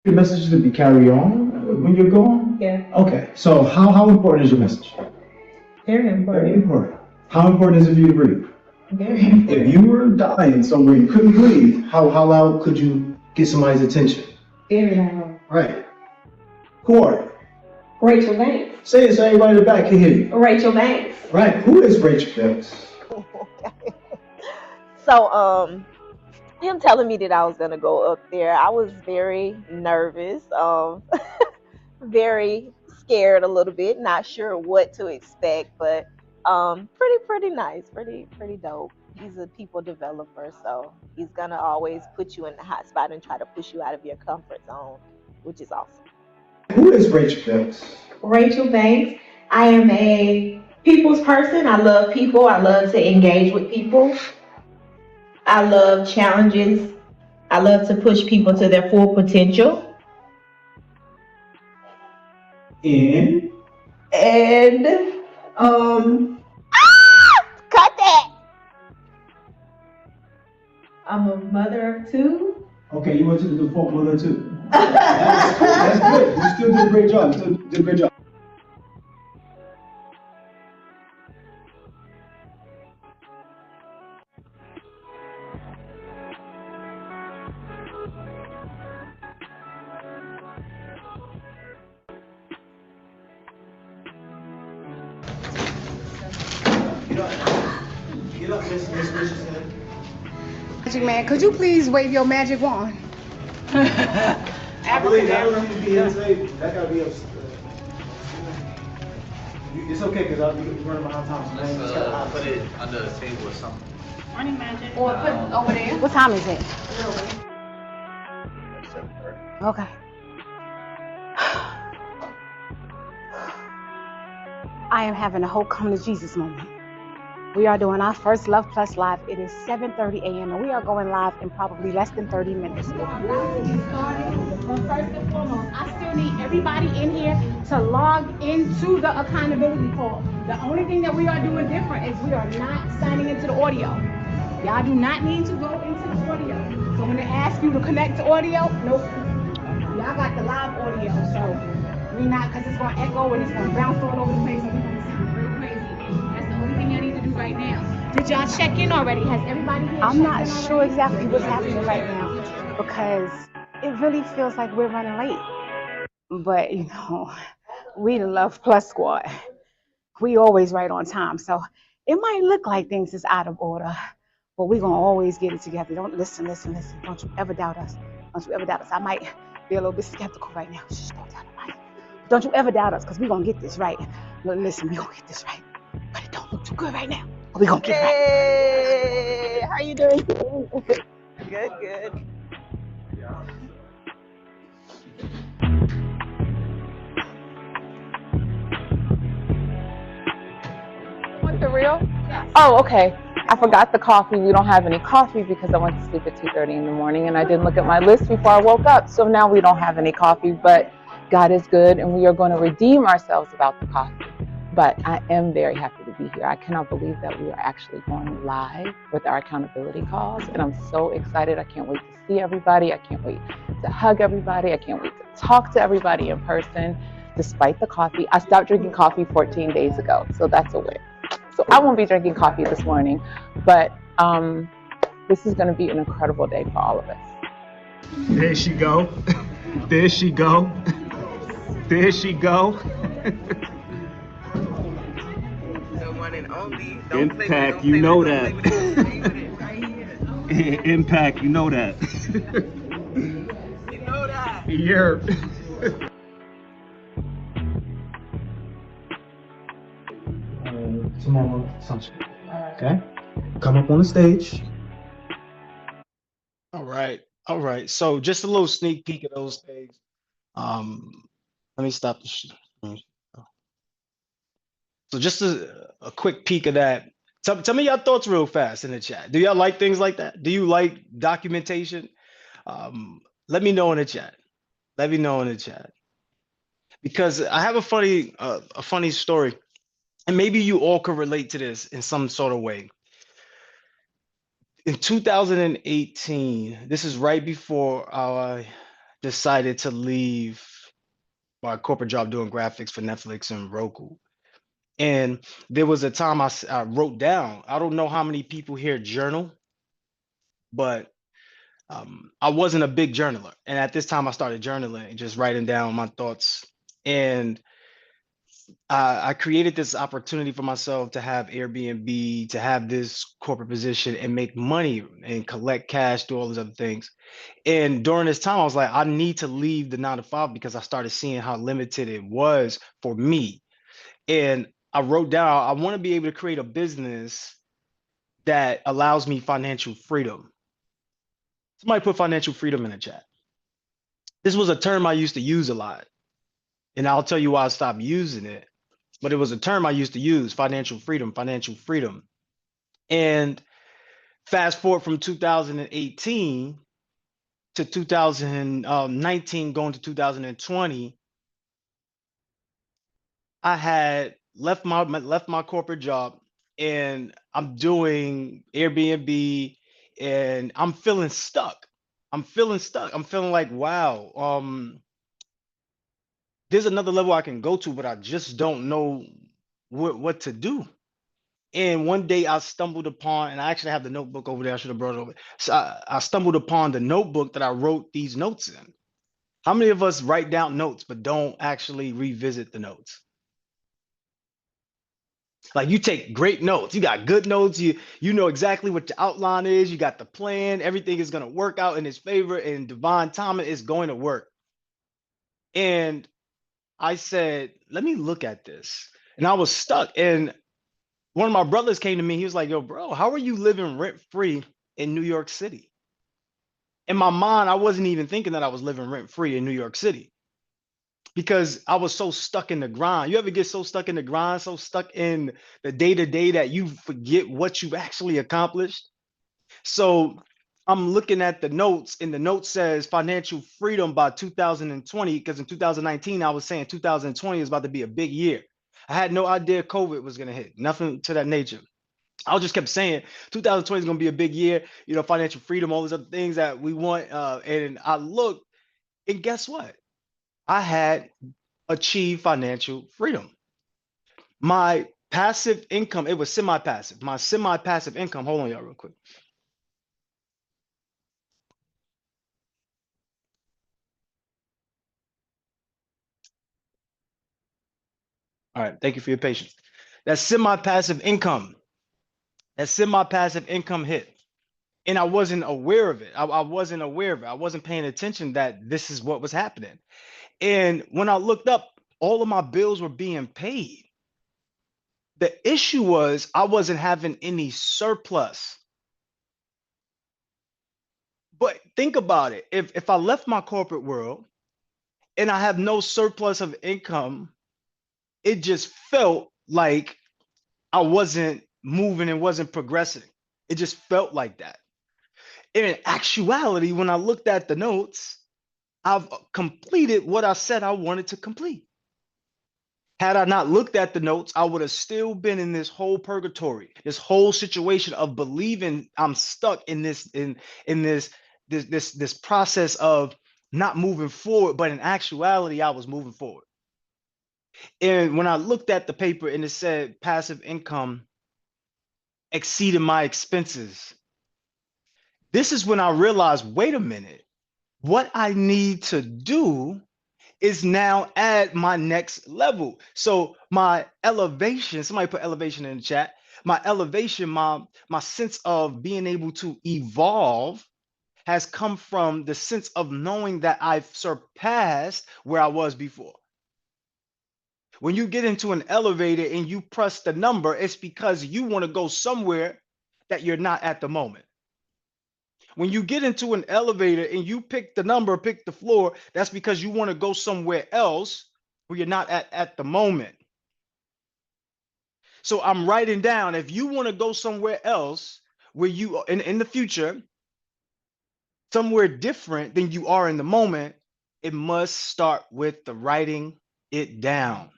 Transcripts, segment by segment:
Your message to be carry on when you're gone? Yeah. Okay, so how important is your message? Very important. Very important. How important is it for you to breathe? Very important. If you were dying somewhere you couldn't breathe, how loud could you get somebody's attention? Very loud. Right. Who are you? Rachel Banks. Say it so everybody in the back can hear you. Rachel Banks. Right. Who is Rachel Banks? So, him telling me that I was gonna go up there, I was very nervous, very scared a little bit, not sure what to expect, but pretty nice, pretty dope. He's a people developer, so he's gonna always put you in the hot spot and try to push you out of your comfort zone, which is awesome. Who is Rachel Banks? Rachel Banks. I am a people's person. I love people. I love to engage with people. I love challenges. I love to push people to their full potential. And Cut that! I'm a mother of two. okay, you went to the default mother too. That's good. You still did a great job. You still did a great job. Get up, Miss Richardson. Magic man, could you please wave your magic wand? I believe that don't need to be in today. That gotta be up. It's okay because I'll be running behind time. So Let's just gotta put it under the table or something. Morning magic. Or put it over there. What time is it? 7:30. Okay. I am having a whole come to Jesus moment. We are doing our first Luhv Plus live. It is 7:30 a.m. and we are going live in probably less than 30 minutes. First and foremost, I still need everybody in here to log into the accountability call. The only thing that we are doing different is we are not signing into the audio. Y'all do not need to go into the audio. So when they ask you to connect to audio, nope. Y'all got the live audio, so we not, because it's going to echo and it's going to bounce all over the place and we're going to sound real crazy. That's the only thing y'all need to do right now. Did y'all check in already? Has everybody here? I'm not sure exactly what's happening right now because it really feels like we're running late. But, you know, we the Luhv Plus squad. We always right on time. So it might look like things is out of order, but we're going to always get it together. Don't listen. Don't you ever doubt us. Don't you ever doubt us. I might be a little bit skeptical right now. Shh, don't tell nobody. Don't you ever doubt us because we're going to get this right. Look, listen, we're going to get this right. But it don't look too good right now. But we're going to get it right. Hey, how you doing? Good. Want the real? Yes. Oh, okay. I forgot the coffee. We don't have any coffee because I went to sleep at 2:30 in the morning and I didn't look at my list before I woke up. So now we don't have any coffee, but God is good and we are going to redeem ourselves about the coffee. But I am very happy to be here. I cannot believe that we are actually going live with our accountability calls and I'm so excited. I can't wait to see everybody. I can't wait to hug everybody. I can't wait to talk to everybody in person. Despite the coffee, I stopped drinking coffee 14 days ago, so that's a win. So I won't be drinking coffee this morning, but this is going to be an incredible day for all of us. There she go. There she go. There she go. The one and only. Impact, you know that. Impact, you know that. You know that. Yeah. Tomorrow, sunshine. Okay? Come up on the stage. All right. So just a little sneak peek of those things. Let me stop the screen. So just a quick peek of that. Tell me your thoughts real fast in the chat. Do y'all like things like that? Do you like documentation? Let me know in the chat. Let me know in the chat. Because I have a funny story. And maybe you all could relate to this in some sort of way. In 2018, this is right before our decided to leave my corporate job doing graphics for Netflix and Roku. And there was a time I wrote down, I don't know how many people here journal, but I wasn't a big journaler. And at this time, I started journaling, just writing down my thoughts. And I created this opportunity for myself to have Airbnb, to have this corporate position and make money and collect cash, do all these other things. And during this time, I was like, I need to leave the 9 to 5 because I started seeing how limited it was for me. And I wrote down, I want to be able to create a business that allows me financial freedom. Somebody put financial freedom in the chat. This was a term I used to use a lot. And I'll tell you why I stopped using it. But it was a term I used to use, financial freedom, financial freedom. And fast forward from 2018 to 2019, going to 2020, I had left my corporate job and I'm doing Airbnb and I'm feeling stuck. I'm feeling stuck. I'm feeling like, wow, there's another level I can go to, but I just don't know what to do. And one day I stumbled upon, and I actually have the notebook over there. I should have brought it over. So I stumbled upon the notebook that I wrote these notes in. How many of us write down notes but don't actually revisit the notes? Like you take great notes, you got good notes, you know exactly what the outline is, you got the plan, everything is gonna work out in his favor, and divine timing is going to work. And I said, let me look at this. And I was stuck. And one of my brothers came to me, he was like, yo, bro, how are you living rent-free in New York City? In my mind, I wasn't even thinking that I was living rent-free in New York City because I was so stuck in the grind. You ever get so stuck in the grind, so stuck in the day-to-day that you forget what you've actually accomplished? So I'm looking at the notes, and the note says financial freedom by 2020, because in 2019, I was saying 2020 is about to be a big year. I had no idea COVID was going to hit, nothing to that nature. I just kept saying 2020 is going to be a big year, you know, financial freedom, all these other things that we want. And I looked, and guess what? I had achieved financial freedom. My passive income, it was semi-passive. My semi-passive income, hold on, y'all, real quick. All right, thank you for your patience. That semi-passive income hit. And I wasn't aware of it. I wasn't aware of it. I wasn't paying attention that this is what was happening. And when I looked up, all of my bills were being paid. The issue was I wasn't having any surplus. But think about it. If I left my corporate world and I have no surplus of income, it just felt like I wasn't moving and wasn't progressing. It just felt like that. In actuality, when I looked at the notes, I've completed what I said I wanted to complete. Had I not looked at the notes, I would have still been in this whole purgatory, this whole situation of believing I'm stuck in this process of not moving forward. But in actuality, I was moving forward. And when I looked at the paper and it said passive income exceeded my expenses, this is when I realized, wait a minute, what I need to do is now at my next level. So my elevation, somebody put elevation in the chat. My elevation, my sense of being able to evolve has come from the sense of knowing that I've surpassed where I was before. When you get into an elevator and you press the number, it's because you want to go somewhere that you're not at the moment. When you get into an elevator and you pick the number, pick the floor, that's because you want to go somewhere else where you're not at the moment. So I'm writing down, if you want to go somewhere else where you in the future, somewhere different than you are in the moment, it must start with the writing it down.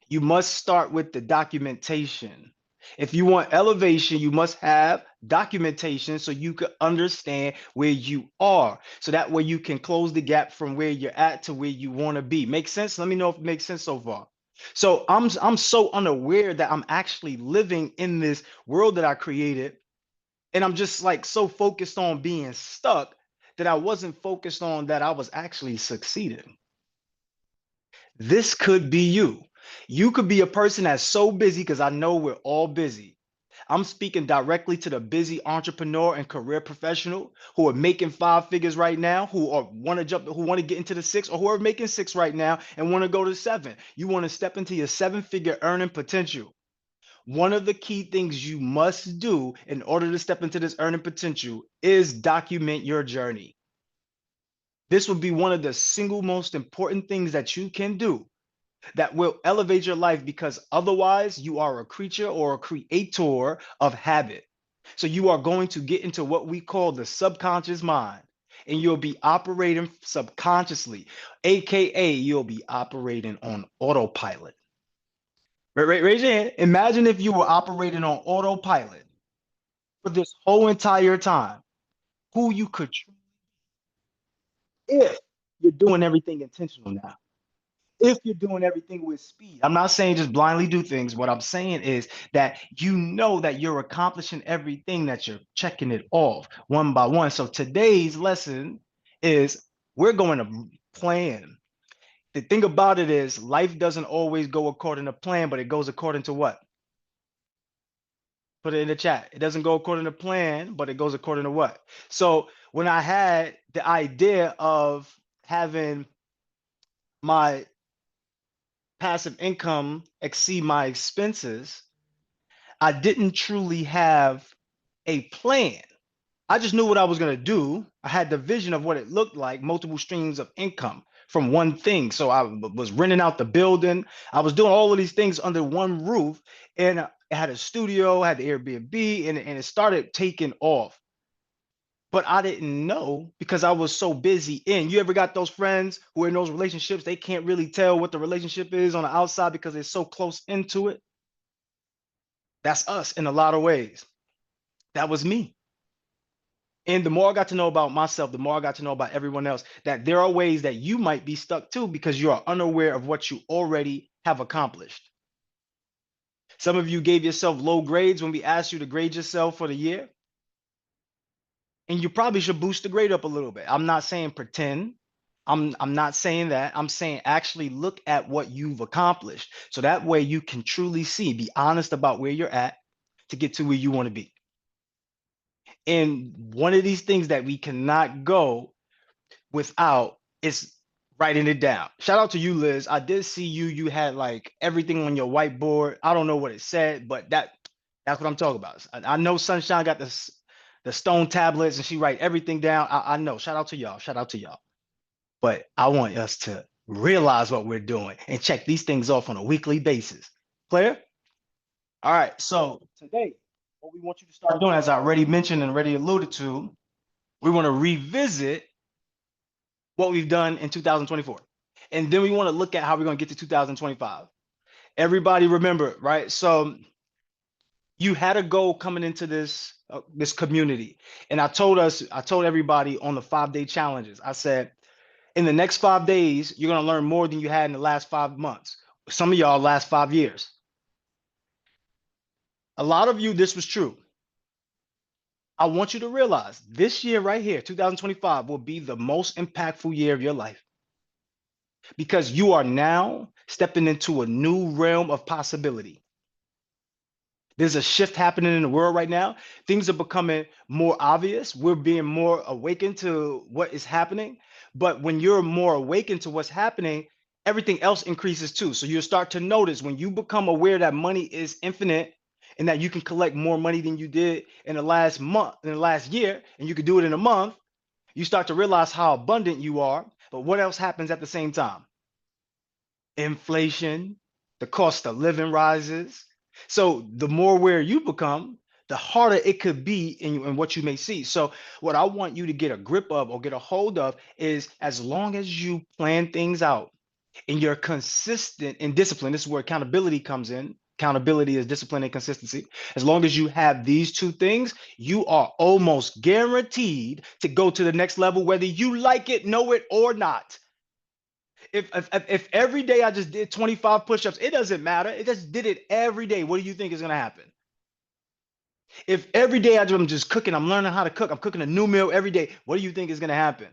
You must start with the documentation. If you want elevation, you must have documentation so you can understand where you are. So that way you can close the gap from where you're at to where you want to be. Make sense? Let me know if it makes sense so far. So I'm so unaware that I'm actually living in this world that I created. And I'm just like so focused on being stuck that I wasn't focused on that I was actually succeeding. This could be you. You could be a person that's so busy because I know we're all busy. I'm speaking directly to the busy entrepreneur and career professional who are making 5 figures right now, who are who want to get into the 6, or who are making 6 right now and want to go to 7. You want to step into your 7-figure earning potential. One of the key things you must do in order to step into this earning potential is document your journey. This would be one of the single most important things that you can do that will elevate your life, because otherwise you are a creature or a creator of habit. So you are going to get into what we call the subconscious mind, and you'll be operating subconsciously, aka you'll be operating on autopilot. Raise your hand. Imagine if you were operating on autopilot for this whole entire time, who you could if you're doing everything intentional now. If you're doing everything with speed. I'm not saying just blindly do things. What I'm saying is that you know that you're accomplishing everything, that you're checking it off one by one. So today's lesson is we're going to plan. The thing about it is life doesn't always go according to plan, but it goes according to what? Put it in the chat. It doesn't go according to plan, but it goes according to what? So when I had the idea of having my passive income exceed my expenses, I didn't truly have a plan. I just knew what I was going to do. I had the vision of what it looked like, multiple streams of income from one thing. So I was renting out the building. I was doing all of these things under one roof, and I had a studio, I had the Airbnb, and it started taking off. But I didn't know because I was so busy in. You ever got those friends who are in those relationships, they can't really tell what the relationship is on the outside because they're so close into it? That's us in a lot of ways. That was me. And the more I got to know about myself, the more I got to know about everyone else, that there are ways that you might be stuck too because you are unaware of what you already have accomplished. Some of you gave yourself low grades when we asked you to grade yourself for the year. And you probably should boost the grade up a little bit. I'm not saying pretend. I'm not saying that. I'm saying actually look at what you've accomplished. So that way you can truly see, be honest about where you're at to get to where you want to be. And one of these things that we cannot go without is writing it down. Shout out to you, Liz. I did see you had like everything on your whiteboard. I don't know what it said, but that's what I'm talking about. I know Sunshine got the stone tablets and she write everything down. I know. Shout out to y'all. Shout out to y'all. But I want us to realize what we're doing and check these things off on a weekly basis. Clear? All right. So today, what we want you to start doing, as I already mentioned and already alluded to, we want to revisit what we've done in 2024. And then we want to look at how we're going to get to 2025. Everybody remember, right? So you had a goal coming into this community. And I told everybody on the 5-day challenges, I said, in the next 5 days, you're going to learn more than you had in the last 5 months. Some of y'all last 5 years. A lot of you, this was true. I want you to realize this year right here, 2025, will be the most impactful year of your life because you are now stepping into a new realm of possibility. There's a shift happening in the world right now. Things are becoming more obvious. We're being more awakened to what is happening. But when you're more awakened to what's happening, everything else increases too. So you'll start to notice when you become aware that money is infinite and that you can collect more money than you did in the last month, in the last year, and you could do it in a month, you start to realize how abundant you are. But what else happens at the same time? Inflation, the cost of living rises. So the more aware you become, the harder it could be in what you may see. So what I want you to get a grip of or get a hold of is, as long as you plan things out and you're consistent and disciplined, this is where accountability comes in. Accountability is discipline and consistency. As long as you have these two things, you are almost guaranteed to go to the next level, whether you like it, know it, or not. If every day I just did 25 push-ups, it doesn't matter. It just did it every day. What do you think is gonna happen? If every day I'm just cooking, I'm learning how to cook, I'm cooking a new meal every day, what do you think is gonna happen?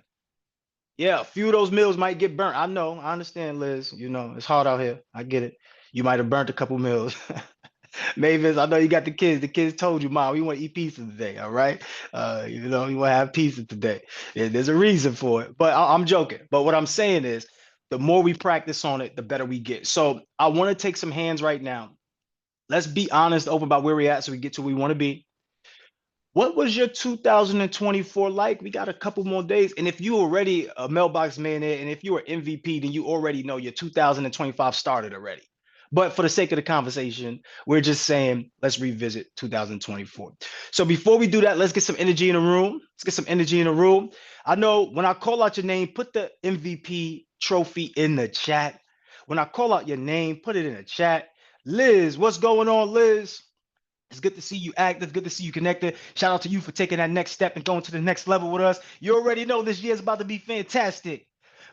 Yeah, a few of those meals might get burnt. I know, I understand, Liz. You know, it's hard out here. I get it. You might have burnt a couple meals. Mavis, I know you got the kids. The kids told you, Mom, we want to eat pizza today. All right. You know, you want to have pizza today. There's a reason for it. But I'm joking. But what I'm saying is, the more we practice on it, the better we get. So I want to take some hands right now. Let's be honest, open about where we're at so we get to where we want to be. What was your 2024 like? We got a couple more days. And if you already a mailbox millionaire and if you are MVP, then you already know your 2025 started already. But for the sake of the conversation, we're just saying, let's revisit 2024. So before we do that, let's get some energy in the room. Let's get some energy in the room. I know when I call out your name, put the MVP trophy in the chat. When I call out your name, put it in the chat. Liz, what's going on, Liz? It's good to see you act. It's good to see you connected. Shout out to you for taking that next step and going to the next level with us. You already know this year is about to be fantastic.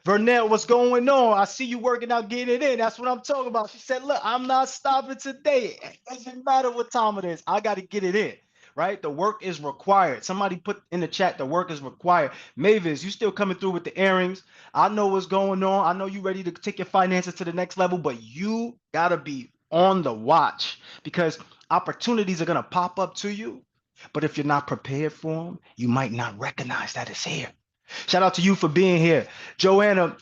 Vernell, what's going on? I see you working out, getting it in. That's what I'm talking about. She said, look, I'm not stopping today. It doesn't matter what time it is. I got to get it in, right? The work is required. Somebody put in the chat, the work is required. Mavis, you still coming through with the earrings. I know what's going on. I know you ready to take your finances to the next level, but you got to be on the watch because opportunities are going to pop up to you. But if you're not prepared for them, you might not recognize that it's here. Shout out to you for being here. Joanna,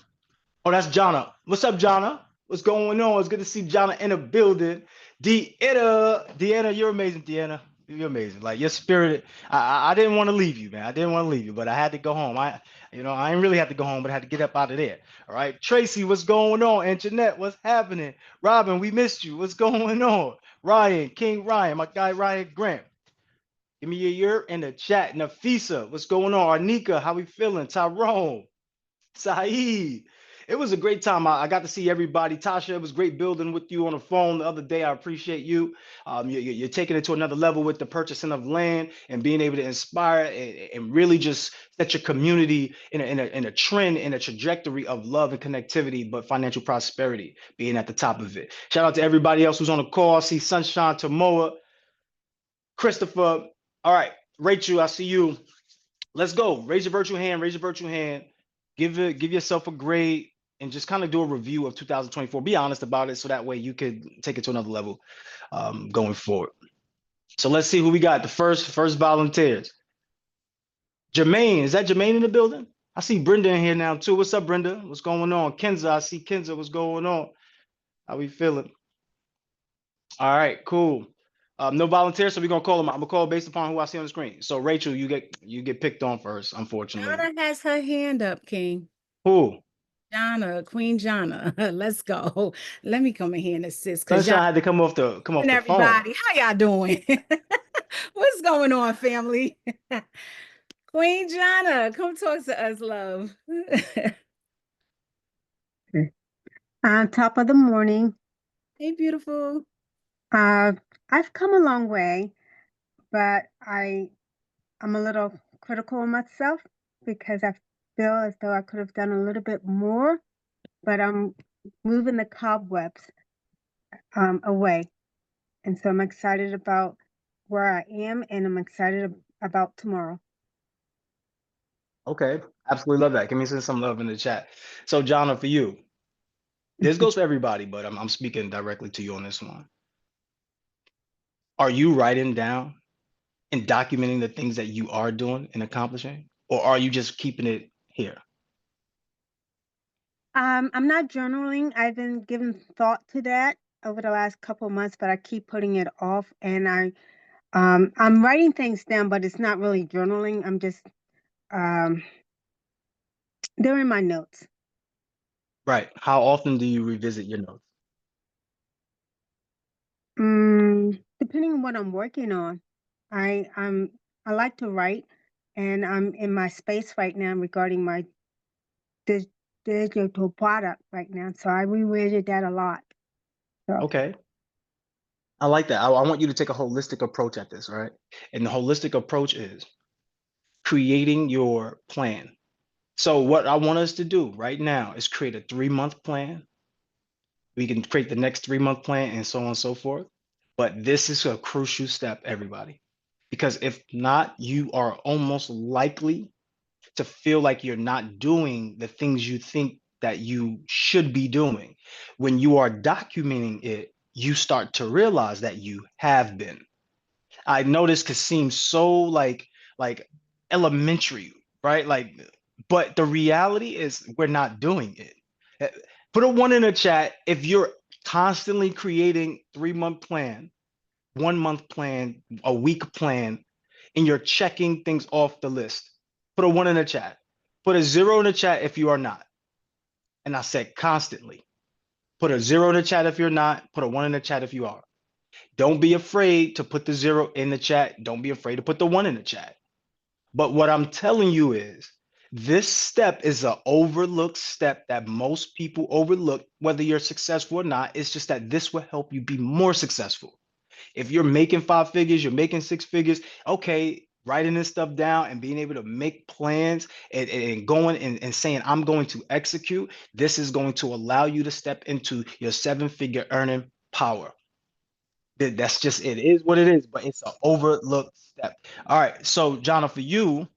oh, that's Jonna. What's up, Jonna? What's going on? It's good to see Jonna in the building. Deanna, you're amazing, Deanna. You're amazing. Like your spirit, I didn't want to leave you, man. I didn't want to leave you, but I had to go home. I didn't really have to go home, but I had to get up out of there. All right. Tracy, what's going on? And Jeanette, what's happening? Robin, we missed you. What's going on? Ryan, King Ryan, my guy Ryan Grant. Give me your year in the chat. Nafisa, what's going on? Arnika, how we feeling? Tyrone, Saeed. It was a great time. I got to see everybody. Tasha, it was great building with you on the phone the other day. I appreciate you. You're taking it to another level with the purchasing of land and being able to inspire and really just set your community in a trend, in a trajectory of love and connectivity, but financial prosperity being at the top of it. Shout out to everybody else who's on the call. I see Sunshine, Tamoa, Christopher. All right, Rachel, I see you. Let's go. Raise your virtual hand. Raise your virtual hand. Give yourself a grade and just kind of do a review of 2024. Be honest about it, so that way you could take it to another level going forward. So let's see who we got. The first volunteers. Jermaine, is that Jermaine in the building? I see Brenda in here now too. What's up, Brenda? What's going on? Kenza, I see Kenza. What's going on? How we feeling? All right, cool. No volunteers, so we're gonna call them. I'm gonna call based upon who I see on the screen. So Rachel, you get picked on first, unfortunately. Donna has her hand up, King. Who? Jonna, Queen Jonna. Let's go. Let me come in here and assist. Sunshine had to come off the phone. Everybody, how y'all doing? What's going on, family? Queen Jonna, come talk to us, love. Top of the morning. Hey, beautiful. I've come a long way, but I'm a little critical of myself because I feel as though I could have done a little bit more, but I'm moving the cobwebs away. And so I'm excited about where I am, and I'm excited about tomorrow. Okay, absolutely love that. Give me some love in the chat. So, Jonna, for you, this goes for everybody, but I'm speaking directly to you on this one. Are you writing down and documenting the things that you are doing and accomplishing, or are you just keeping it here? I'm not journaling. I've been giving thought to that over the last couple of months, but I keep putting it off. And I'm writing things down, but it's not really journaling. I'm just they're in my notes. Right. How often do you revisit your notes? Depending on what I'm working on. I like to write, and I'm in my space right now regarding my digital product right now. So I reread that a lot. So. Okay. I like that. I want you to take a holistic approach at this, right? And the holistic approach is creating your plan. So what I want us to do right now is create a 3-month plan. We can create the next 3-month plan and so on and so forth. But this is a crucial step, everybody, because if not, you are almost likely to feel like you're not doing the things you think that you should be doing. When you are documenting it, you start to realize that you have been. I know this could seem so like elementary, right? Like, but the reality is we're not doing it. Eh, Put a 1 in the chat if you're constantly creating 3-month plan, 1-month plan, a week plan, and you're checking things off the list. Put a 1 in the chat. Put a 0 in the chat if you are not. And I said constantly. Put a 0 in the chat if you're not. Put a 1 in the chat if you are. Don't be afraid to put the 0 in the chat. Don't be afraid to put the 1 in the chat. But what I'm telling you is this step is an overlooked step that most people overlook, whether you're successful or not. It's just that this will help you be more successful. If you're making 5 figures, you're making 6 figures, okay, writing this stuff down and being able to make plans and going and saying, I'm going to execute, this is going to allow you to step into your 7-figure earning power. That's just it is what it is, but it's an overlooked step. All right, so Jonna, for you,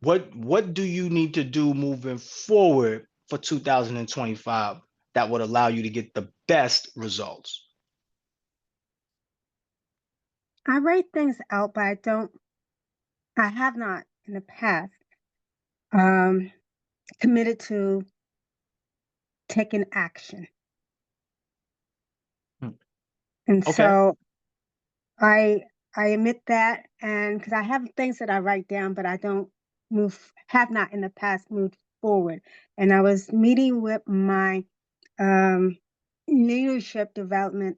what do you need to do moving forward for 2025 that would allow you to get the best results? I write things out, but I have not in the past committed to taking action. Hmm. And Okay. so I admit that, and because I have things that I write down, but I don't have not in the past moved forward. And I was meeting with my leadership development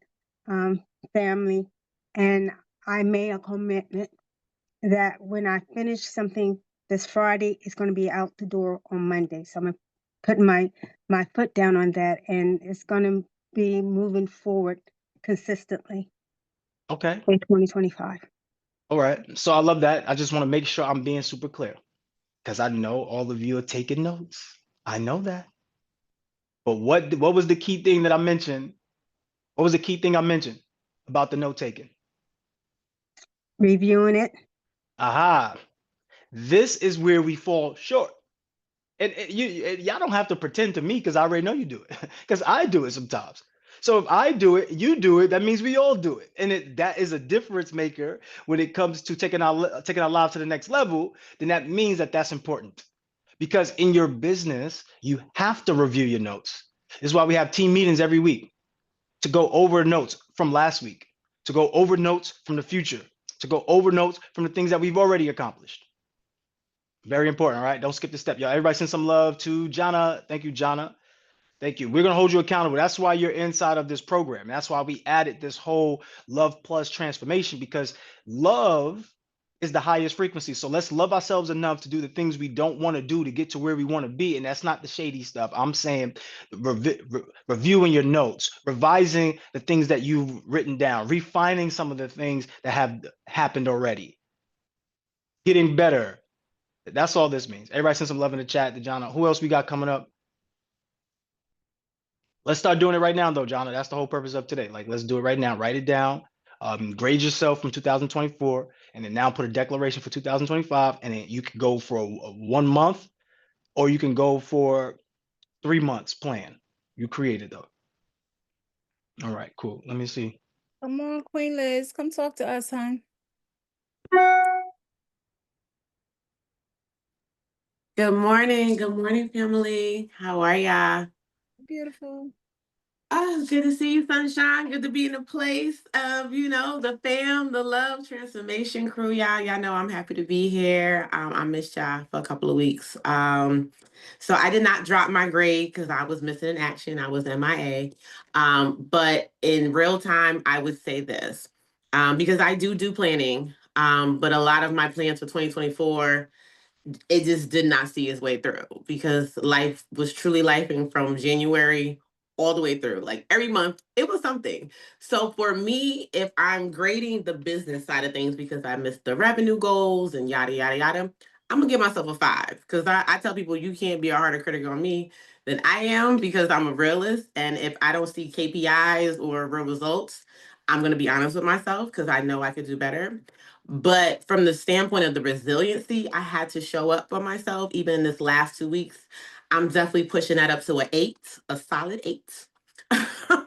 family, and I made a commitment that when I finish something this Friday, it's going to be out the door on Monday. So I'm going to put my foot down on that, and it's going to be moving forward consistently Okay. in 2025. All right. So I love that. I just want to make sure I'm being super clear because I know all of you are taking notes. I know that. But what was the key thing that I mentioned? What was the key thing I mentioned about the note taking? Reviewing it. Aha. This is where we fall short. And y'all don't have to pretend to me because I already know you do it. Because I do it sometimes. So if I do it, you do it, that means we all do it. And that is a difference maker when it comes to taking our lives to the next level, then that means that that's important. Because in your business, you have to review your notes. This is why we have team meetings every week to go over notes from last week, to go over notes from the future, to go over notes from the things that we've already accomplished. Very important, all right? Don't skip the step, y'all. Everybody send some love to Jonna. Thank you, Jonna. Thank you. We're going to hold you accountable. That's why you're inside of this program. That's why we added this whole Luhv Plus transformation, because love is the highest frequency. So let's love ourselves enough to do the things we don't want to do to get to where we want to be. And that's not the shady stuff. I'm saying reviewing your notes, revising the things that you've written down, refining some of the things that have happened already, getting better. That's all this means. Everybody send some love in the chat to Jonna. Who else we got coming up? Let's start doing it right now, though, Jonna. That's the whole purpose of today. Like, let's do it right now. Write it down. Grade yourself from 2024, and then now put a declaration for 2025, and then you can go for a 1 month, or you can go for 3 months plan. You created though. All right, cool. Let me see. Come on, Queen Liz, come talk to us, hon. Good morning, family. How are y'all? Beautiful. Oh, good to see you, Sunshine. Good to be in a place of, the fam, the love transformation crew, y'all. Y'all know I'm happy to be here. I missed y'all for a couple of weeks. So I did not drop my grade because I was missing in action. I was MIA. But in real time, I would say this, because I do planning. But a lot of my plans for 2024, it just did not see its way through because life was truly lifing from January all the way through. Like every month, it was something. So for me, if I'm grading the business side of things because I missed the revenue goals and yada, yada, yada, I'm gonna give myself a 5 because I tell people you can't be a harder critic on me than I am because I'm a realist. And if I don't see KPIs or real results, I'm gonna be honest with myself because I know I could do better. But from the standpoint of the resiliency, I had to show up for myself even in this last 2 weeks. I'm definitely pushing that up to an 8, a solid 8,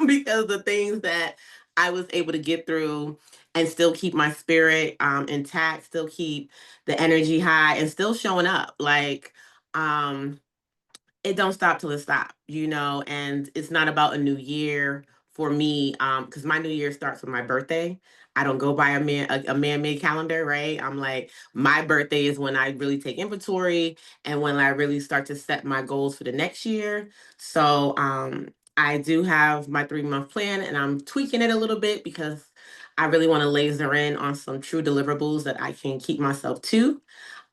because the things that I was able to get through and still keep my spirit intact, still keep the energy high, and still showing up. Like, it don't stop till it stop, and it's not about a new year for me, because my new year starts with my birthday. I don't go by a man-made calendar, right? I'm like, my birthday is when I really take inventory and when I really start to set my goals for the next year. So I do have my 3-month plan and I'm tweaking it a little bit because I really want to laser in on some true deliverables that I can keep myself to.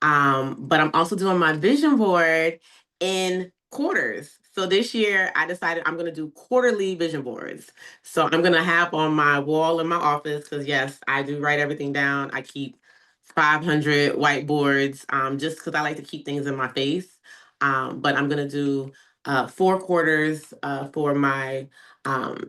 But I'm also doing my vision board in quarters. So this year I decided I'm going to do quarterly vision boards. So I'm going to have on my wall in my office, because yes, I do write everything down. I keep 500 whiteboards, just because I like to keep things in my face. But I'm going to do 4 quarters for my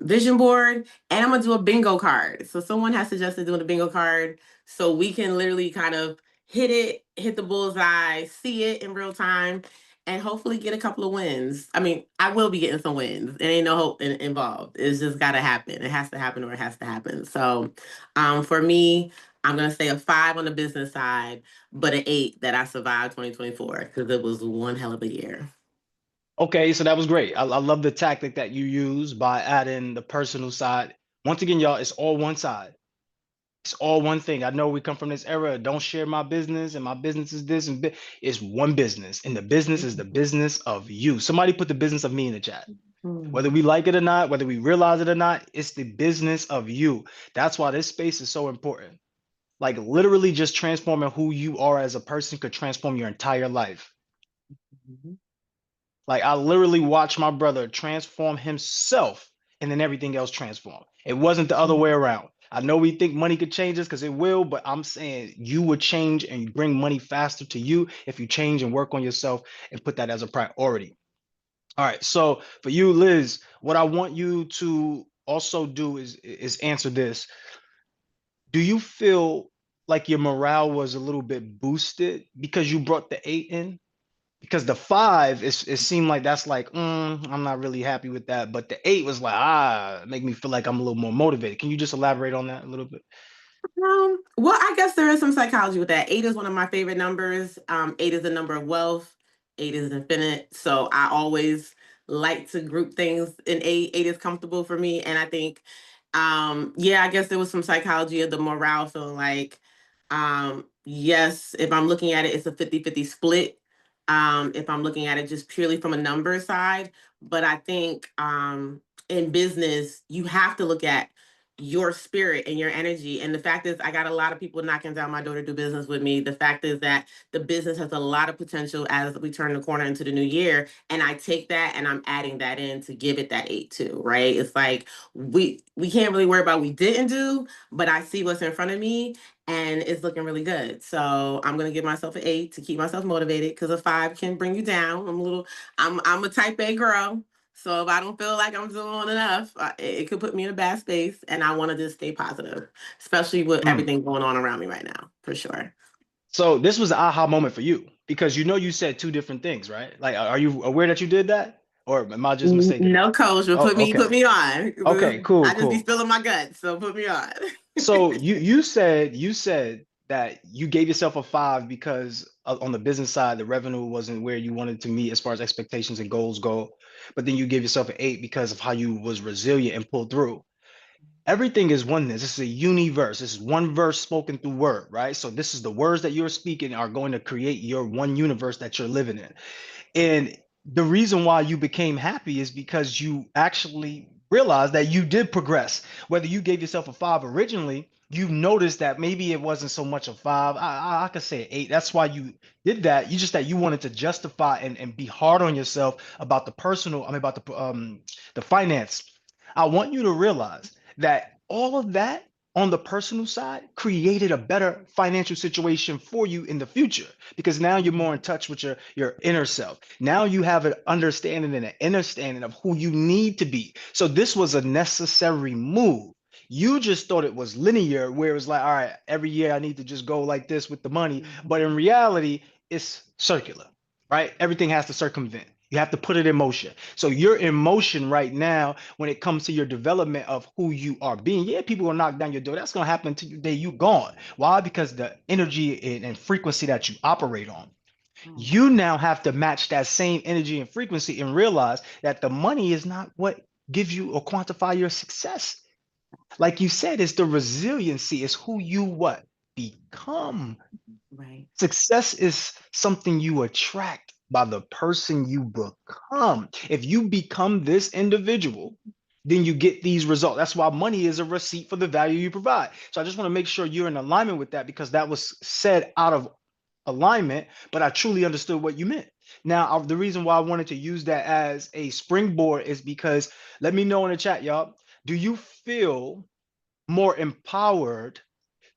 vision board, and I'm going to do a bingo card. So someone has suggested doing a bingo card so we can literally kind of hit the bullseye, see it in real time, and hopefully get a couple of wins. I mean, I will be getting some wins. There ain't no hope involved. It's just got to happen. It has to happen or it has to happen. So for me, I'm going to say a 5 on the business side, but an 8 that I survived 2024 because it was one hell of a year. Okay, so that was great. I love the tactic that you use by adding the personal side. Once again, y'all, it's all one side. It's all one thing. I know we come from this era. Don't share my business, and my business is this and it's one business, and the business is the business of you. Somebody put the business of me in the chat. Whether we like it or not, whether we realize it or not, it's the business of you. That's why this space is so important. Like literally just transforming who you are as a person could transform your entire life. Like I literally watched my brother transform himself and then everything else transform. It wasn't the other way around. I know we think money could change us because it will, but I'm saying you would change and bring money faster to you if you change and work on yourself and put that as a priority. All right. So for you, Liz, what I want you to also do is answer this. Do you feel like your morale was a little bit boosted because you brought the 8 in? Because the 5 it seemed like that's like I'm not really happy with that, but the 8 was like make me feel like I'm a little more motivated. Can you just elaborate on that a little bit? Well, I guess there is some psychology with that. 8 is one of my favorite numbers. 8 is the number of wealth. 8 is infinite. So I always like to group things in 8. 8 is comfortable for me. And I think, yeah, I guess there was some psychology of the morale feeling like, yes, if I'm looking at it, it's a 50-50 split. If I'm looking at it just purely from a number side. But I think in business, you have to look at your spirit and your energy. And the fact is, I got a lot of people knocking down my door to do business with me. The fact is that the business has a lot of potential as we turn the corner into the new year. And I take that and I'm adding that in to give it that 8 too, right? It's like we can't really worry about what we didn't do, but I see what's in front of me and it's looking really good. So I'm gonna give myself an 8 to keep myself motivated because a 5 can bring you down. I'm a type A girl. So if I don't feel like I'm doing enough, it could put me in a bad space, and I want to just stay positive, especially with everything going on around me right now, for sure. So this was an aha moment for you because you said 2 different things, right? Like, are you aware that you did that, or am I just mistaken? No, coach, but Oh, put okay. me on. Okay, cool, I just be cool. spilling my guts, so put me on. So you said that you gave yourself a 5 because on the business side, the revenue wasn't where you wanted to meet as far as expectations and goals go. But then you gave yourself an 8 because of how you was resilient and pulled through. Everything is oneness. This is a universe. This is one verse spoken through word, right? So this is the words that you're speaking are going to create your one universe that you're living in. And the reason why you became happy is because you actually realized that you did progress. Whether you gave yourself a 5 originally, you noticed that maybe it wasn't so much a 5. I could say an 8. That's why you did that. You just that you wanted to justify and be hard on yourself about the personal, I mean about the finance. I want you to realize that all of that on the personal side created a better financial situation for you in the future because now you're more in touch with your inner self. Now you have an understanding and an understanding of who you need to be. So this was a necessary move. You just thought it was linear, where it was like, all right, every year I need to just go like this with the money. But in reality, it's circular, right? Everything has to circumvent. You have to put it in motion. So you're in motion right now when it comes to your development of who you are being. Yeah, people will knock down your door. That's going to happen until the day you gone. Why? Because the energy and frequency that you operate on. You now have to match that same energy and frequency and realize that the money is not what gives you or quantify your success. Like you said, it's the resiliency, it's who you what become. Right. Success is something you attract by the person you become. If you become this individual, then you get these results. That's why money is a receipt for the value you provide. So I just want to make sure you're in alignment with that because that was said out of alignment, but I truly understood what you meant. Now, the reason why I wanted to use that as a springboard is because let me know in the chat, y'all. Do you feel more empowered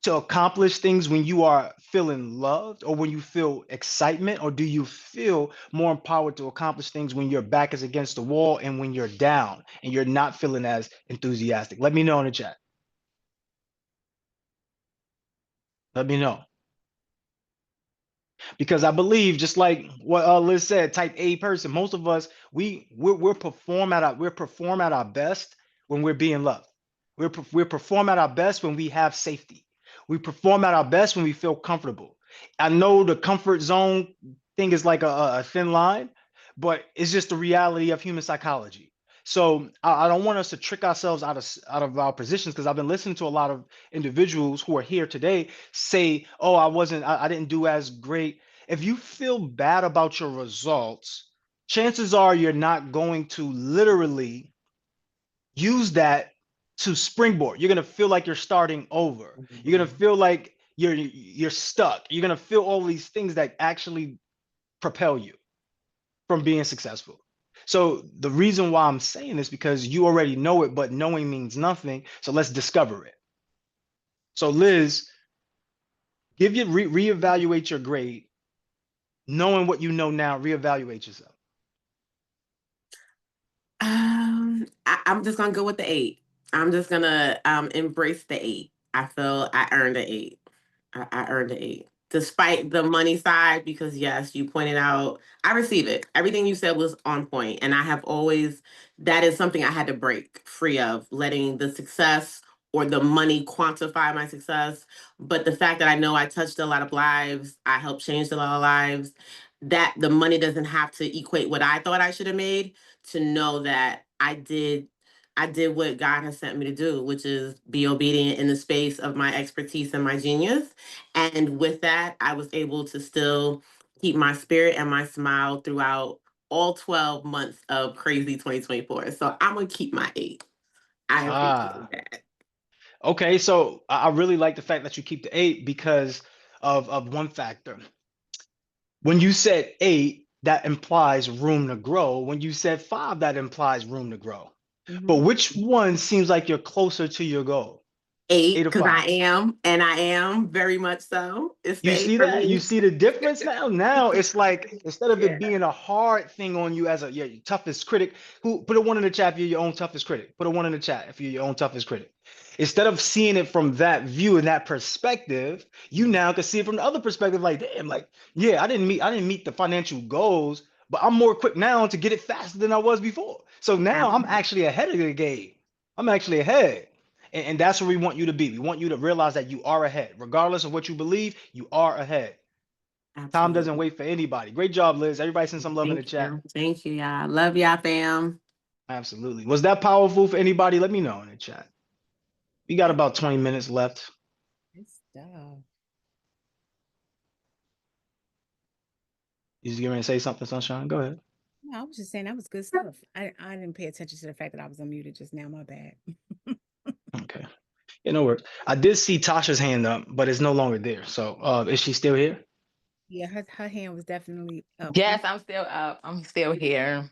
to accomplish things when you are feeling loved or when you feel excitement? Or do you feel more empowered to accomplish things when your back is against the wall and when you're down and you're not feeling as enthusiastic? Let me know in the chat. Let me know. Because I believe, just like what Liz said, type A person, most of us, we're perform at our best when we're being loved. We're perform at our best when we have safety. We perform at our best when we feel comfortable. I know the comfort zone thing is like a thin line, but it's just the reality of human psychology. So I don't want us to trick ourselves out of our positions because I've been listening to a lot of individuals who are here today say, "Oh, I didn't do as great." If you feel bad about your results, chances are you're not going to literally use that to springboard. You're gonna feel like you're starting over. You're gonna feel like you're stuck. You're gonna feel all these things that actually propel you from being successful. So the reason why I'm saying this because you already know it, but knowing means nothing. So let's discover it. So Liz, reevaluate your grade. Knowing what you know now, reevaluate yourself. I'm just gonna go with the 8. I'm just gonna embrace the 8. I feel I earned an 8. I earned an 8. Despite the money side, because yes, you pointed out, I receive it. Everything you said was on point, and I have always, that is something I had to break free of, letting the success or the money quantify my success. But the fact that I know I touched a lot of lives, I helped change a lot of lives, that the money doesn't have to equate what I thought I should have made, to know that I did what God has sent me to do, which is be obedient in the space of my expertise and my genius. And with that, I was able to still keep my spirit and my smile throughout all 12 months of crazy 2024. So I'm going to keep my 8. I Ah, appreciate that. okay. So I really like the fact that you keep the 8 because of one factor. When you said 8, that implies room to grow. When you said 5, that implies room to grow. But Mhm. which one seems like you're closer to your goal? 8 8, or because 5? I am very much so. It's the You 8 see for that? You me. see the difference now? Now it's like instead of it Yeah. being a hard thing on you as your toughest critic, who put a 1 in the chat if you're your own toughest critic. Put a 1 in the chat if you're your own toughest critic. Instead of seeing it from that view and that perspective, you now can see it from the other perspective, like, damn, like, yeah, I didn't meet the financial goals, but I'm more equipped now to get it faster than I was before. So now I'm Absolutely. actually ahead of the game. I'm actually ahead. And that's where we want you to be. We want you to realize that you are ahead. Regardless of what you believe, you are ahead. Time doesn't Absolutely. wait for anybody. Great job, Liz. Everybody send some love in the Thank chat. you. Thank you, y'all. Love y'all, fam. Absolutely. Was that powerful for anybody? Let me know in the chat. We got about 20 minutes left. Good stuff. You just getting ready to say something, Sunshine? Go ahead. No, I was just saying that was good stuff. I didn't pay attention to the fact that I was unmuted just now. My bad. Okay. Yeah, no worries. I did see Tasha's hand up, but it's no longer there. So is she still here? Yeah, her hand was definitely up. Yes, I'm still up. I'm still here.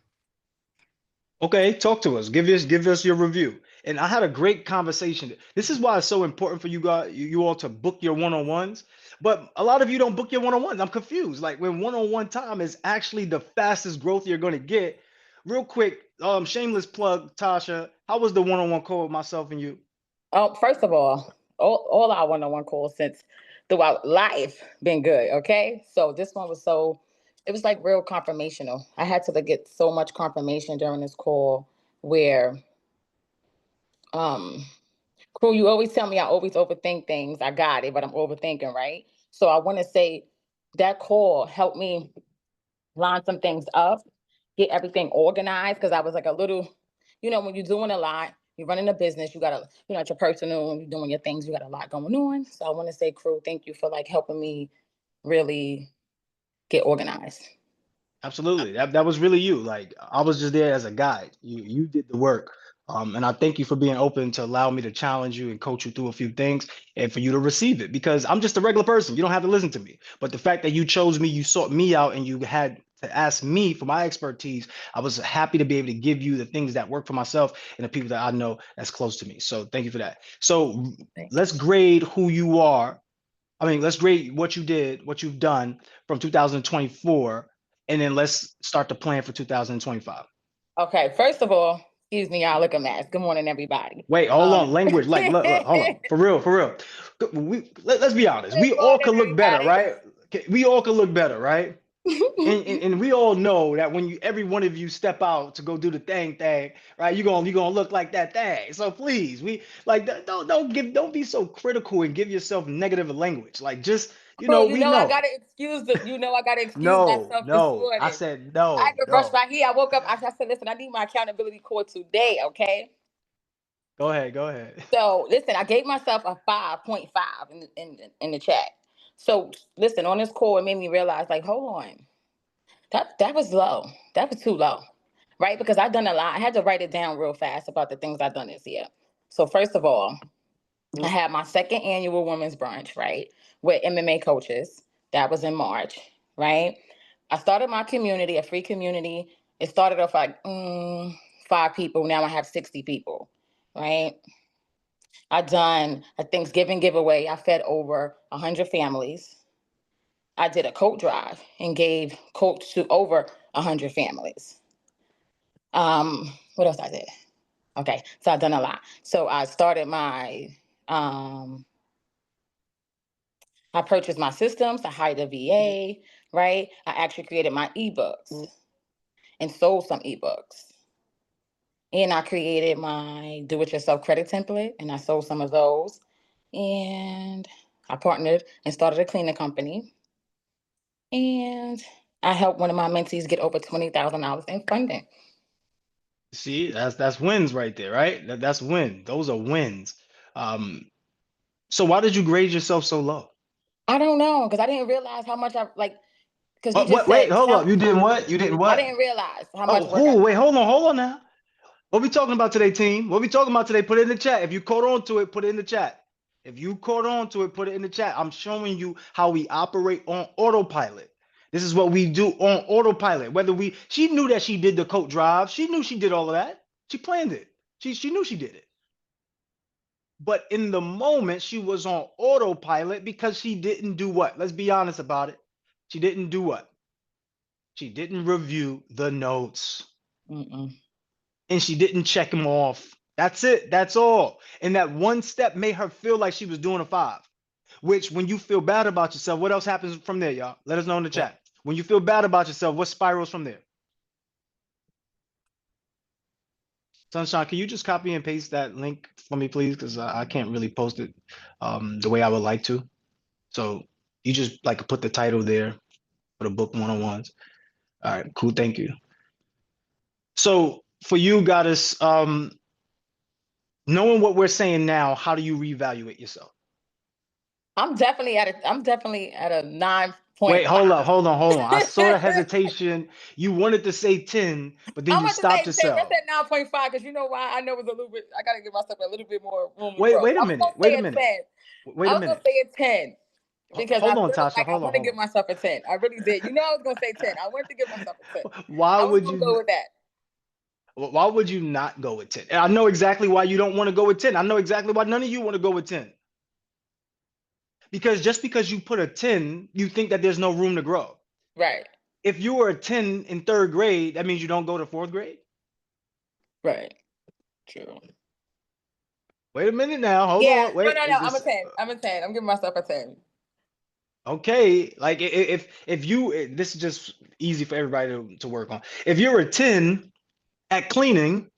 Okay, talk to us. Give us your review. And I had a great conversation. This is why it's so important for you guys, you all to book your one-on-ones. But a lot of you don't book your one-on-ones. I'm confused. Like when one-on-one time is actually the fastest growth you're going to get. Real quick, shameless plug, Tasha. How was the one-on-one call with myself and you? Oh, first of all our one-on-one calls since throughout life been good. Okay, so this one was it was like real confirmational. I had to like, get so much confirmation during this call where, um, Crew, you always tell me I always overthink things. I got it, but I'm overthinking, right? So I want to say that call helped me line some things up, get everything organized because I was like a little, when you're doing a lot, you're running a business, you gotta, at your personal, you're doing your things, you got a lot going on. So I want to say, Crew, thank you for like helping me really get organized. Absolutely. That was really you. Like I was just there as a guide. You did the work. And I thank you for being open to allow me to challenge you and coach you through a few things and for you to receive it because I'm just a regular person. You don't have to listen to me. But the fact that you chose me, you sought me out and you had to ask me for my expertise, I was happy to be able to give you the things that work for myself and the people that I know that's close to me. So thank you for that. So let's grade who you are. I mean, let's grade what you did, what you've done from 2024, and then let's start the plan for 2025. Okay, first of all, excuse me, y'all look a mess. Good morning, everybody. Wait, hold on, language, like, look, hold on, for real, for real. Let's be honest, we Good all morning, could look better, everybody. right? We all could look better, right? And we all know that when every one of you step out to go do the thing, right? You're gonna look like that thing. So please, we like don't be so critical and give yourself negative language. Like just Bro, we know. I gotta excuse No, myself this no. I morning. said I had no, to brush no. my hair. I woke up. I said, listen, I need my accountability core today, okay? Go ahead, go ahead. So listen, I gave myself a 5.5 in the chat. So listen, on this call, it made me realize, like, hold on, that was low. That was too low, right? Because I've done a lot. I had to write it down real fast about the things I've done this year. So first of all, I had my second annual women's brunch, right, with MMA coaches. That was in March, right? I started my community, a free community. It started off like 5 people. Now I have 60 people, right? I done a Thanksgiving giveaway. I fed over 100 families. I did a coat drive and gave coats to over 100 families. What else I did? Okay, so I've done a lot. So I started I purchased my systems, I hired a VA, right? I actually created my ebooks and sold some ebooks. And I created my do-it-yourself credit template and I sold some of those. And I partnered and started a cleaning company. And I helped one of my mentees get over $20,000 in funding. See, that's wins right there, right? That's win. Those are wins. Um, so why did you grade yourself so low? I don't know, because I didn't realize how much because you Oh, just what? Wait, said, hold up. You didn't what? You didn't I what? didn't realize how much Oh, work I who? did. Wait, hold on now. What we talking about today, team? What we talking about today? Put it in the chat. If you caught on to it, put it in the chat. If you caught on to it, put it in the chat. I'm showing you how we operate on autopilot. This is what we do on autopilot. She knew that she did the coat drive. She knew she did all of that. She planned it. She knew she did it. But in the moment, she was on autopilot because she didn't do what? Let's be honest about it. She didn't do what? She didn't review the notes. Mm-mm. And she didn't check them off. That's it. That's all. And that one step made her feel like she was doing a 5. Which, when you feel bad about yourself, what else happens from there, y'all? Let us know in the chat. When you feel bad about yourself, what spirals from there? Sunshine, can you just copy and paste that link for me, please? Because I can't really post it the way I would like to. So you just like put the title there for the book one-on-ones. All right, cool. Thank you. So for you, Goddess, knowing what we're saying now, how do you reevaluate yourself? I'm definitely at a 9.5. Wait, hold on. I saw the hesitation. You wanted to say 10, but then I you want to say stopped 10. I yourself. said 9.5 because you know why? I know it's a little bit, I got to give myself a little bit more room to Wait, grow. wait a I was going minute. to Wait say a a minute. 10. Wait I a was going to minute. say a 10 because I Hold on, feel Tasha. like I Hold on, want to hold give myself a 10. I really did. You know I was going to say 10. I wanted to give myself a 10. on. Why I was would going you to go with that. Why would you not go with 10? And I know exactly why you don't want to go with 10. I know exactly why none of you want to go with 10. Because just because you put a 10, you think that there's no room to grow. Right. If you were a 10 in 3rd grade, that means you don't go to 4th grade. Right. True. Wait a minute now. Hold Yeah. on. Wait. No. Is I'm a this 10. I'm a 10. I'm giving myself a 10. okay? Like if you this is just easy for everybody to work on. If you're a 10 at cleaning,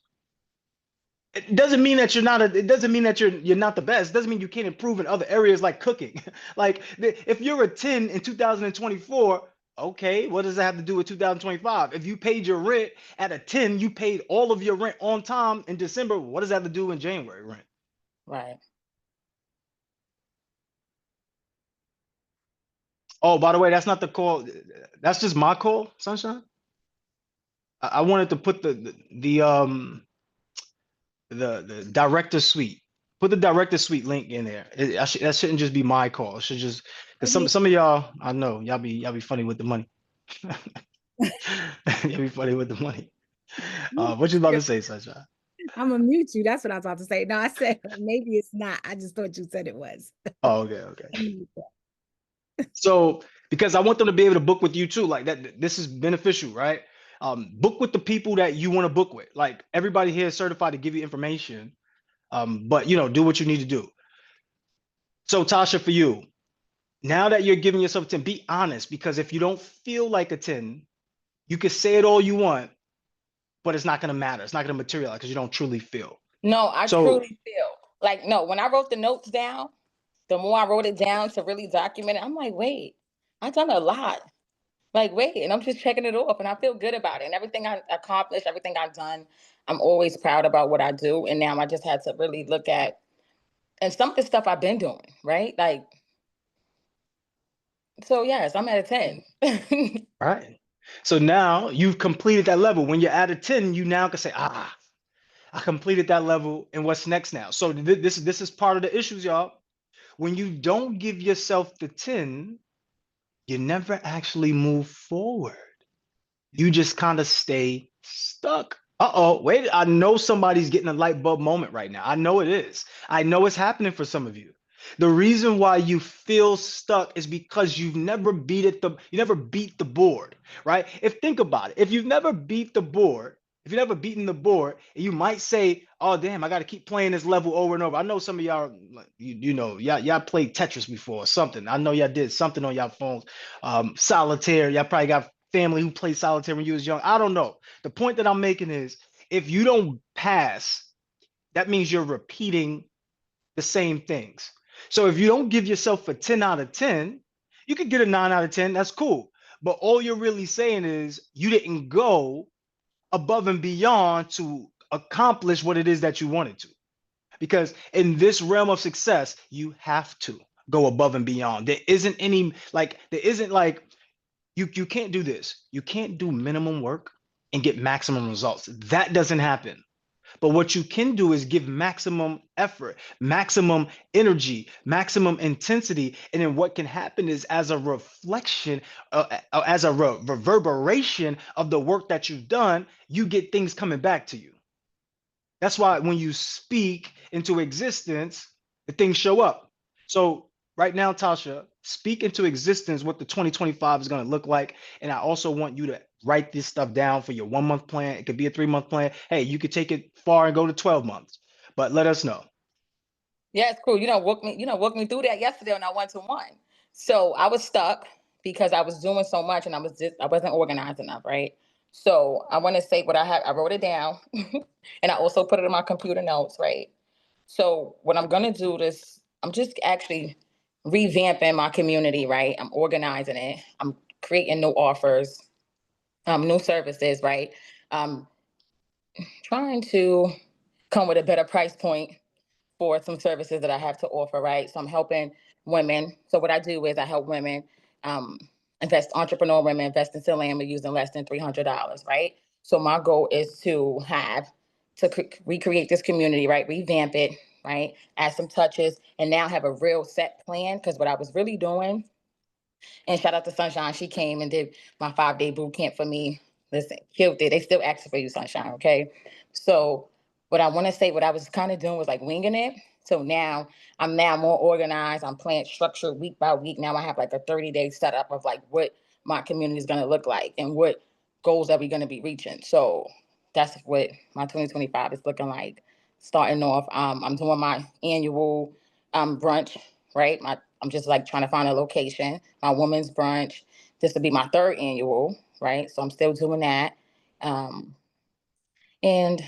it doesn't mean that it doesn't mean that you're not the best. It doesn't mean you can't improve in other areas like cooking. Like if you're a 10 in 2024, okay, what does that have to do with 2025? If you paid your rent at a 10, you paid all of your rent on time in December, what does that have to do in January rent? Right. Oh, by the way, that's not the call. That's just my call, Sunshine. I wanted to put the director suite. Put the director suite link in there. That shouldn't just be my call. It should just because some of y'all, I know y'all be funny with the money. Y'all be funny with the money. What you about to say, Sunshine? I'm gonna mute you. That's what I was about to say. No, I said maybe it's not. I just thought you said it was. Oh, okay. So because I want them to be able to book with you too, like that. This is beneficial, right? Book with the people that you want to book with. Like everybody here is certified to give you information, but do what you need to do. So Tasha, for you, now that you're giving yourself a 10, be honest, because if you don't feel like a 10, you can say it all you want, but it's not going to matter. It's not going to materialize because you don't truly feel. No, I So, truly feel like, no, when I wrote the notes down, the more I wrote it down to really document it, I'm like, wait, I've done a lot. Like, wait, and I'm just checking it off and I feel good about it. And everything I accomplished, everything I've done, I'm always proud about what I do. And now I just had to really look at, and some of the stuff I've been doing, right? Like, so yes, I'm at a 10. right. So now you've completed that level. When you're at a 10, you now can say, I completed that level. And what's next now? So this is part of the issues, y'all. When you don't give yourself the 10, you never actually move forward. You just kind of stay stuck. Uh-oh, wait, I know somebody's getting a light bulb moment right now. I know it is. I know it's happening for some of you. The reason why you feel stuck is because you never beat the board, right? Think about it. If you've never beat the board, if you've never beaten the board, you might say, oh damn, I got to keep playing this level over and over. I know some of y'all, y'all played Tetris before or something. I know y'all did something on y'all phones. Solitaire, y'all probably got family who played solitaire when you was young. I don't know. The point that I'm making is if you don't pass, that means you're repeating the same things. So if you don't give yourself a 10 out of 10, you could get a 9 out of 10. That's cool. But all you're really saying is you didn't go above and beyond to accomplish what it is that you wanted to. Because in this realm of success, you have to go above and beyond. There isn't like you can't do this. You can't do minimum work and get maximum results. That doesn't happen. But what you can do is give maximum effort, maximum energy, maximum intensity. And then what can happen is as a reflection, as a reverberation of the work that you've done, you get things coming back to you. That's why when you speak into existence, the things show up. So right now, Tasha, speak into existence what the 2025 is going to look like. And I also want you to write this stuff down for your 1 month plan. It could be a 3 month plan. Hey, you could take it far and go to 12 months, but let us know. Yeah, it's cool. Walk me through that yesterday on our 1-to-1. So I was stuck because I was doing so much and I wasn't organized enough, right? So I want to say what I wrote it down and I also put it in my computer notes, right? So what I'm gonna do this, I'm just actually revamping my community, right? I'm organizing it. I'm creating new offers, new services, right? Trying to come with a better price point for some services that I have to offer, right? So I'm helping women. So what I do is I help women entrepreneur women invest into land using less than $300, right? So my goal is to recreate this community, right? Revamp it, right? Add some touches and now have a real set plan. Because what I was really doing, and shout out to Sunshine, she came and did my 5-day boot camp for me listen, killed it. They still asking for you, Sunshine, okay? So what I want to say, what I was kind of doing was like winging it. So now I'm more organized. I'm playing structured week by week. Now I have like a 30-day setup of like what my community is going to look like and what goals are we going to be reaching. So that's what my 2025 is looking like. Starting off, I'm doing my annual brunch, right? I'm just like trying to find a location. My women's brunch. This will be my 3rd annual, right? So I'm still doing that. And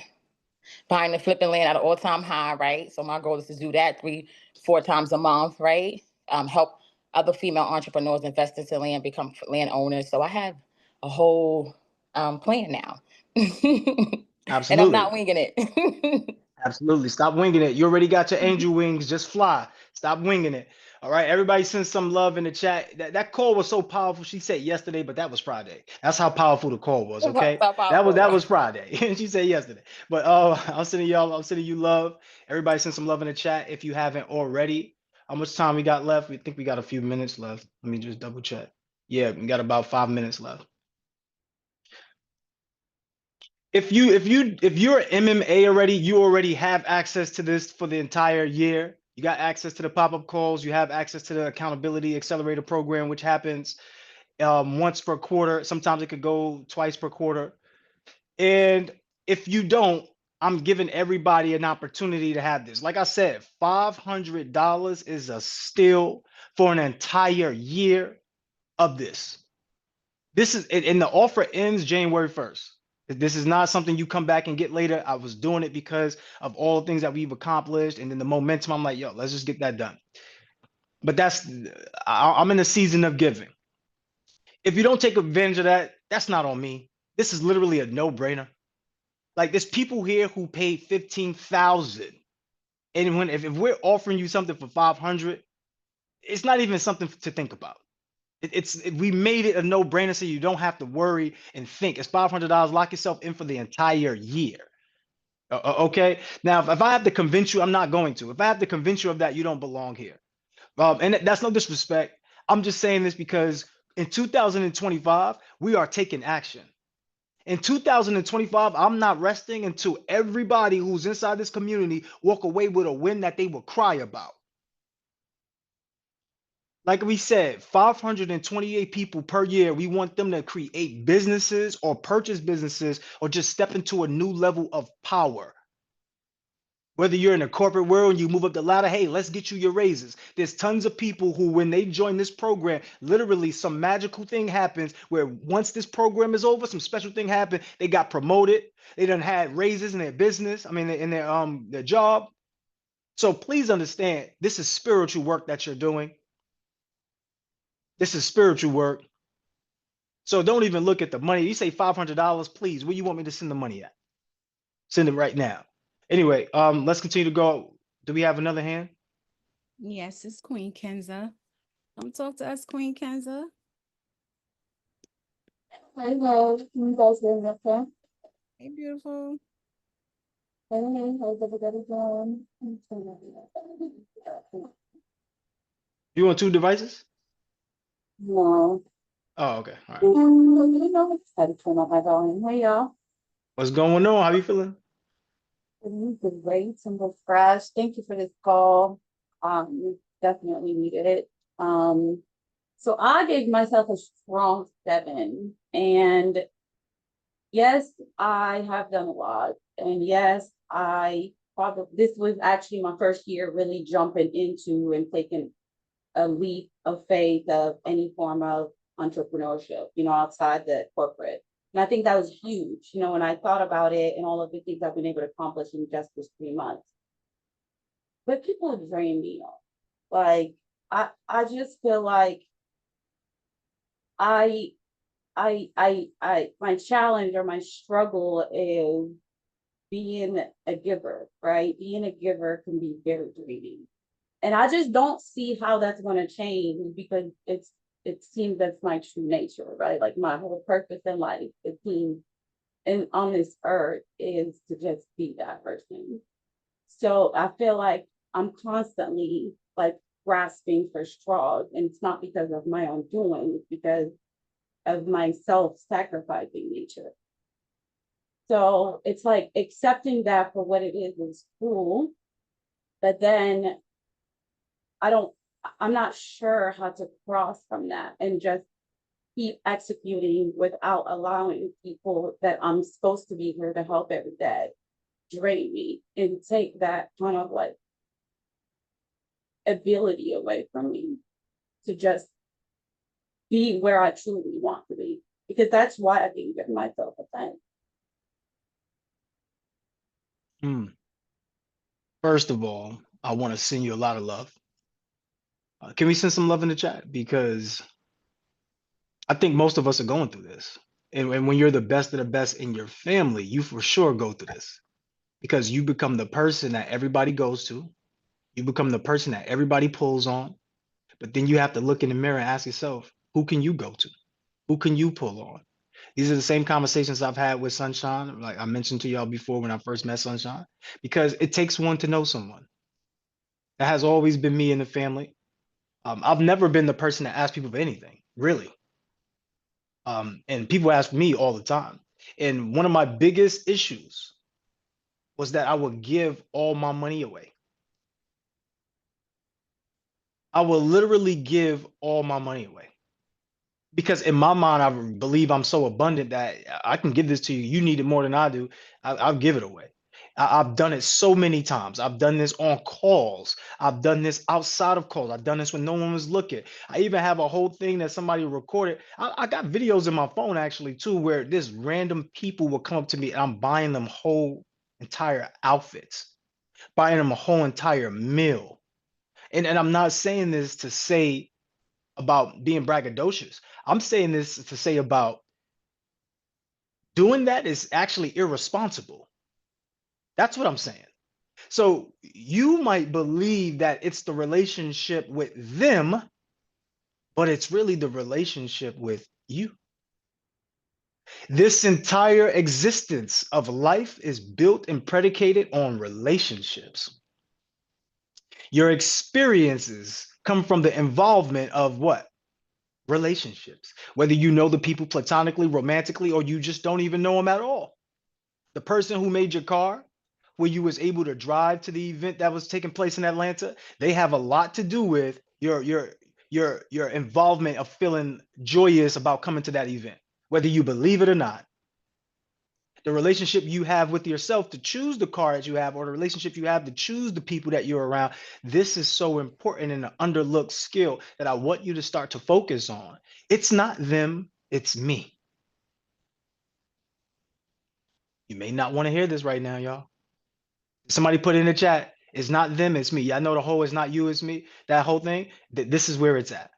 buying the flipping land at an all-time high, right? So my goal is to do that 3-4 times a month, right? Help other female entrepreneurs invest into land, become land owners. So I have a whole plan now. And I'm not Absolutely. winging it. Absolutely. Stop winging it. You already got your angel wings. Just fly. Stop winging it. All right. Everybody send some love in the chat. That call was so powerful. She said yesterday, but that was Friday. That's how powerful the call was. Okay. Stop That powerful. was Friday. And she said yesterday. But I'm sending you love. Everybody send some love in the chat if you haven't already. How much time we got left? We think we got a few minutes left. Let me just double check. Yeah, we got about 5 minutes left. If you're MMA already, you already have access to this for the entire year. You got access to the pop-up calls. You have access to the Accountability Accelerator program, which happens once per quarter. Sometimes it could go twice per quarter. And if you don't, I'm giving everybody an opportunity to have this. Like I said, $500 is a steal for an entire year of this. This is, and the offer ends January 1st. This is not something you come back and get later. I was doing it because of all the things that we've accomplished, and then the momentum. I'm like, yo, let's just get that done. But I'm in a season of giving. If you don't take advantage of that, that's not on me. This is literally a no-brainer. Like, there's people here who paid 15,000, and if we're offering you something for 500, it's not even something to think about. We made it a no-brainer so you don't have to worry and think. It's $500. Lock yourself in for the entire year. Okay. Now, if I have to convince you, I'm not going to. If I have to convince you of that, you don't belong here. And that's no disrespect. I'm just saying this because in 2025, we are taking action. In 2025, I'm not resting until everybody who's inside this community walk away with a win that they will cry about. Like we said, 528 people per year. We want them to create businesses or purchase businesses or just step into a new level of power. Whether you're in a corporate world and you move up the ladder, hey, let's get you your raises. There's tons of people who, when they join this program, literally some magical thing happens where once this program is over, some special thing happened. They got promoted. They done had raises in their business. I mean, in their job. So please understand, this is spiritual work that you're doing. This is spiritual work. So don't even look at the money. You say $500, please. Where you want me to send the money at? Send it right now. Anyway, let's continue to go. Do we have another hand? Yes, it's Queen Kenza. Come talk to us, Queen Kenza. Hi guys, you guys doing okay? Hey, beautiful. Hey, how's everybody doing? You on 2 devices? No. Oh, okay. All right. You know, I had to turn up my volume. Hey y'all. What's going on? How you feeling? Great and refreshed. Thank you for this call. We definitely needed it. So I gave myself a strong 7. And yes, I have done a lot. And yes, this was actually my first year really jumping into and taking a leap of faith of any form of entrepreneurship, outside the corporate. And I think that was huge, when I thought about it and all of the things I've been able to accomplish in just this 3 months. But people drain me off. Like, I just feel like my challenge or my struggle is being a giver, right? Being a giver can be very draining. And I just don't see how that's going to change because it seems that's my true nature, right? Like my whole purpose in life, it seems, and on this earth is to just be that person. So I feel like I'm constantly like grasping for straws, and it's not because of my own doing, it's because of my self-sacrificing nature. So it's like accepting that for what it is cool, but then I'm not sure how to cross from that and just keep executing without allowing people that I'm supposed to be here to help every day drain me and take that kind of like ability away from me to just be where I truly want to be. Because that's why I can give myself a thank. First of all, I want to send you a lot of love. Can we send some love in the chat? Because I think most of us are going through this. And when you're the best of the best in your family, you for sure go through this because you become the person that everybody goes to. You become the person that everybody pulls on. But then you have to look in the mirror and ask yourself, who can you go to? Who can you pull on? These are the same conversations I've had with Sunshine, like I mentioned to y'all before when I first met Sunshine, because it takes one to know someone. That has always been me in the family. I've never been the person to ask people for anything, really. And people ask me all the time. And one of my biggest issues was that I would give all my money away. I will literally give all my money away. Because in my mind, I believe I'm so abundant that I can give this to you. You need it more than I do. I'll give it away. I've done it so many times. I've done this on calls. I've done this outside of calls. I've done this when no one was looking. I even have a whole thing that somebody recorded. I got videos in my phone actually too, where this random people will come up to me and I'm buying them whole entire outfits, buying them a whole entire meal. And I'm not saying this to say about being braggadocious. I'm saying this to say about doing that is actually irresponsible. That's what I'm saying. So you might believe that it's the relationship with them, but it's really the relationship with you. This entire existence of life is built and predicated on relationships. Your experiences come from the involvement of what? Relationships. Whether you know the people platonically, romantically, or you just don't even know them at all. The person who made your car, where you was able to drive to the event that was taking place in Atlanta, they have a lot to do with your involvement of feeling joyous about coming to that event, whether you believe it or not. The relationship you have with yourself to choose the car that you have, or the relationship you have to choose the people that you're around. This is so important and an underlooked skill that I want you to start to focus on. It's not them, it's me. You may not want to hear this right now, y'all. Somebody put in the chat, it's not them, it's me. I know the whole it's not you, it's me. That whole thing, this is where it's at.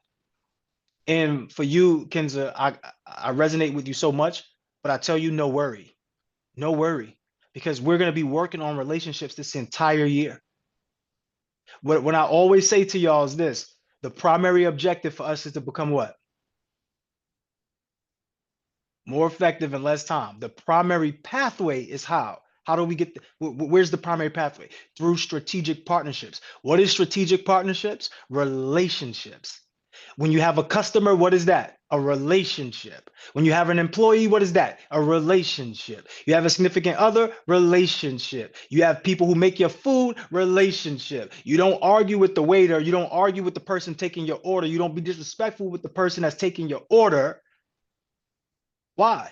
And for you, Kenza, I resonate with you so much, but I tell you, no worry. No worry. Because we're going to be working on relationships this entire year. What I always say to y'all is this: the primary objective for us is to become what? More effective in less time. The primary pathway is how? How do we get, where's the primary pathway? Through strategic partnerships. What is strategic partnerships? Relationships. When you have a customer, what is that? A relationship. When you have an employee, what is that? A relationship. You have a significant other, relationship. You have people who make your food, relationship. You don't argue with the waiter. You don't argue with the person taking your order. You don't be disrespectful with the person that's taking your order. Why?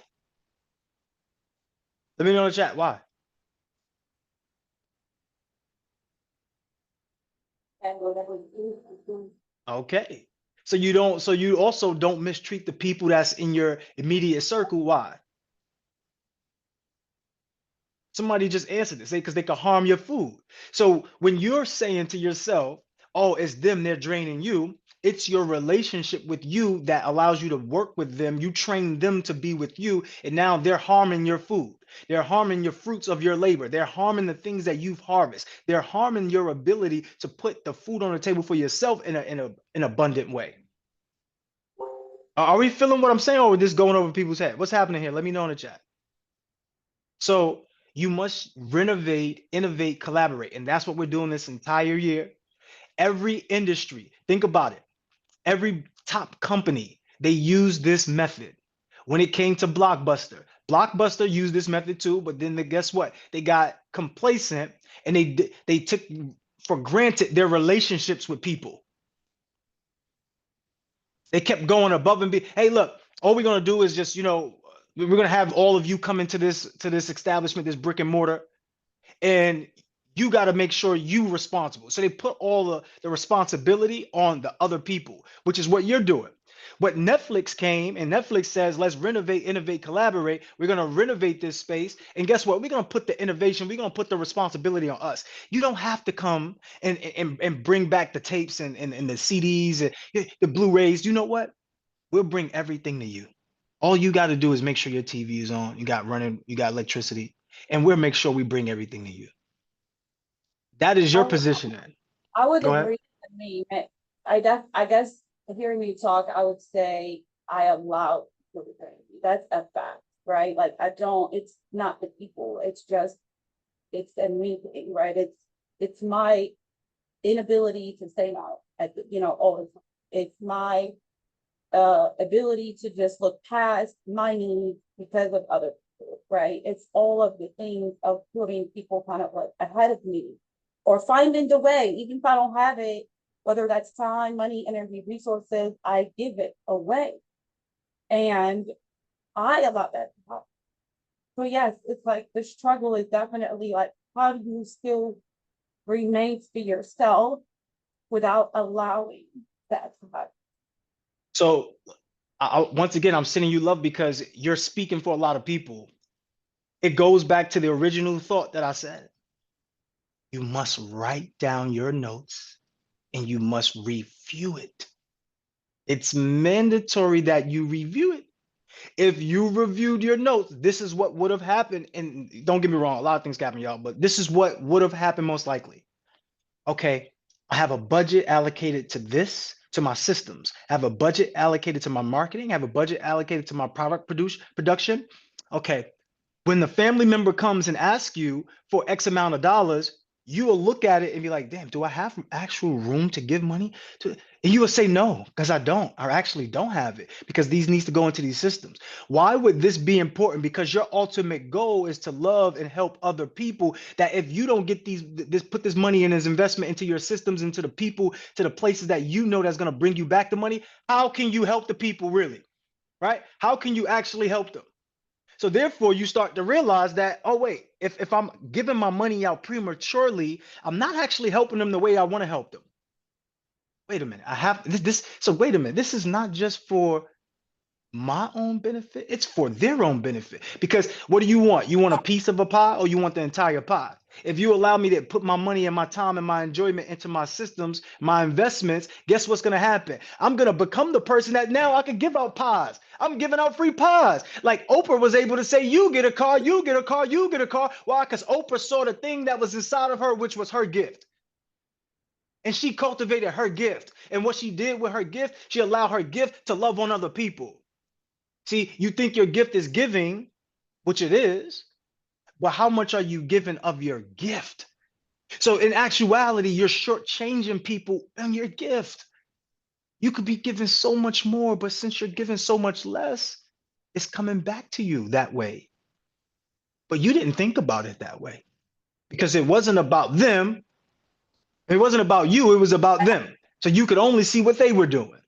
Let me know in the chat. Why? Okay. So you also don't mistreat the people that's in your immediate circle. Why? Somebody just answered this, because they could harm your food. So when you're saying to yourself, oh, it's them, they're draining you, it's your relationship with you that allows you to work with them. You train them to be with you, and now they're harming your food. They're harming your fruits of your labor. They're harming the things that you've harvested. They're harming your ability to put the food on the table for yourself in an abundant way. Are we feeling what I'm saying, or is this going over people's head? What's happening here? Let me know in the chat. So you must renovate, innovate, collaborate. And that's what we're doing this entire year. Every industry, think about it. Every top company, they use this method. When it came to Blockbuster, Blockbuster used this method too, but then guess what? They got complacent and they took for granted their relationships with people. They kept going above and be, hey, look, all we're gonna do is just, we're gonna have all of you come into this establishment, this brick and mortar, and you got to make sure you responsible. So they put all the responsibility on the other people, which is what you're doing. But Netflix came and Netflix says, let's renovate, innovate, collaborate. We're going to renovate this space. And guess what? We're going to put the innovation, we're going to put the responsibility on us. You don't have to come and bring back the tapes and the CDs and the Blu-rays. You know what? We'll bring everything to you. All you got to do is make sure your TV is on, you got running, you got electricity, and we'll make sure we bring everything to you. That is your position then. I would Go ahead. agree with me. I guess hearing you talk, I would say I allow people to drink. That's a fact, right? Like it's not the people, it's a me thing, right? It's my inability to say no all the time. It's my ability to just look past my needs because of other people, right? It's all of the things of putting people kind of like ahead of me or finding the way, even if I don't have it, whether that's time, money, energy, resources, I give it away. And I allow that to happen. So yes, it's like the struggle is definitely like, how do you still remain for yourself without allowing that to happen? So once again, I'm sending you love because you're speaking for a lot of people. It goes back to the original thought that I said. You must write down your notes and you must review it. It's mandatory that you review it. If you reviewed your notes, this is what would have happened. And don't get me wrong, a lot of things happen, y'all, but this is what would have happened most likely. Okay, I have a budget allocated to this, to my systems. I have a budget allocated to my marketing. I have a budget allocated to my production. Okay, when the family member comes and asks you for X amount of dollars, you will look at it and be like, damn, do I have actual room to give money to? And you will say no, because I don't. I actually don't have it because these needs to go into these systems. Why would this be important? Because your ultimate goal is to love and help other people. That if you don't get put this money in as investment into your systems, into the people, to the places that you know that's going to bring you back the money, how can you help the people really? Right? How can you actually help them? So therefore, you start to realize that, oh, wait, if I'm giving my money out prematurely, I'm not actually helping them the way I want to help them. Wait a minute, I have this. So wait a minute, this is not just for my own benefit, it's for their own benefit. Because what do you want? You want a piece of a pie or you want the entire pie? If you allow me to put my money and my time and my enjoyment into my systems, my investments, guess what's going to happen? I'm going to become the person that now I can give out pies. I'm giving out free pies. Like Oprah was able to say, you get a car, you get a car, you get a car. Why? Because Oprah saw the thing that was inside of her, which was her gift. And she cultivated her gift. And what she did with her gift, she allowed her gift to love on other people. See, you think your gift is giving, which it is, but how much are you giving of your gift? So in actuality, you're shortchanging people on your gift. You could be giving so much more, but since you're giving so much less, it's coming back to you that way. But you didn't think about it that way because it wasn't about them. It wasn't about you. It was about them. So you could only see what they were doing.